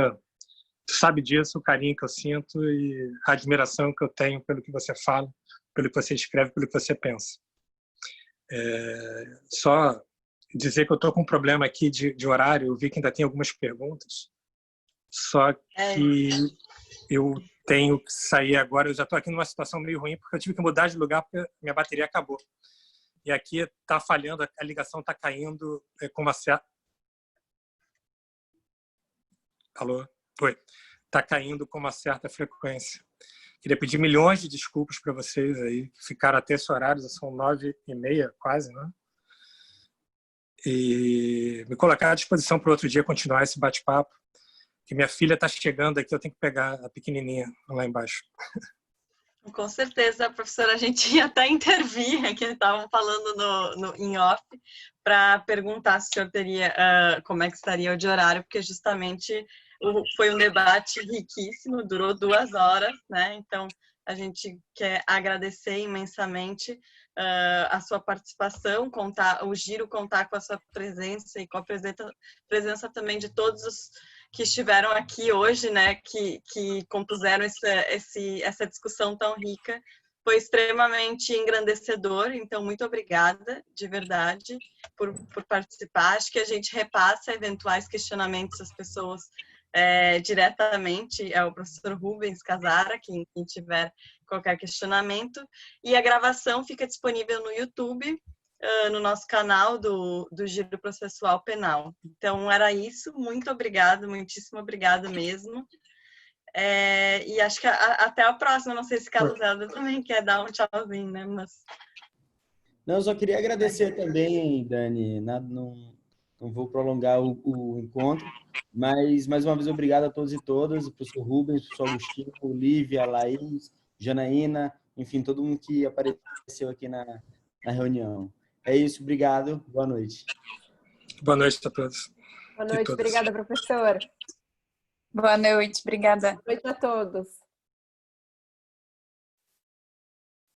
C: sabe disso, o carinho que eu sinto e a admiração que eu tenho pelo que você fala, pelo que você escreve, pelo que você pensa. Só dizer que eu estou com um problema aqui de horário, eu vi que ainda tem algumas perguntas, só que eu tenho que sair agora. Eu já estou aqui numa situação meio ruim, porque eu tive que mudar de lugar porque minha bateria acabou. E aqui está falhando, a ligação está caindo com uma certa... Alô? Oi. Está caindo com uma certa frequência. Queria pedir milhões de desculpas para vocês aí, que ficaram até esse horário, já são 9h30 quase, né? E me colocar à disposição para outro dia continuar esse bate-papo, que minha filha está chegando aqui, eu tenho que pegar a pequenininha lá embaixo.
B: Com certeza, professora, a gente ia até intervir, que estavam falando em off, para perguntar se o senhor teria, como é que estaria o de horário, porque justamente Foi um debate riquíssimo, durou 2 horas, né? Então, a gente quer agradecer imensamente a sua participação, o Giro contar com a sua presença e com a presença também de todos os que estiveram aqui hoje, né? Que compuseram essa discussão tão rica. Foi extremamente engrandecedor, então muito obrigada, de verdade, por participar. Acho que a gente repassa eventuais questionamentos às pessoas diretamente ao professor Rubens Casara, quem tiver qualquer questionamento. E a gravação fica disponível no YouTube, no nosso canal do Giro Processual Penal. Então, era isso. Muito obrigada, muitíssimo obrigada mesmo. E acho que até a próxima. Não sei se Carlos Helder também quer dar um tchauzinho, né? Mas...
A: Não, eu só queria agradecer também, Dani. Não vou prolongar o encontro, mas mais uma vez obrigado a todos e todas, o professor Rubens, o professor Agostinho, Lívia, Laís, Janaína, enfim, todo mundo que apareceu aqui na reunião. É isso, obrigado, boa noite.
C: Boa noite a todos.
D: Boa noite, obrigada, professor.
E: Boa noite, obrigada.
D: Boa noite a todos.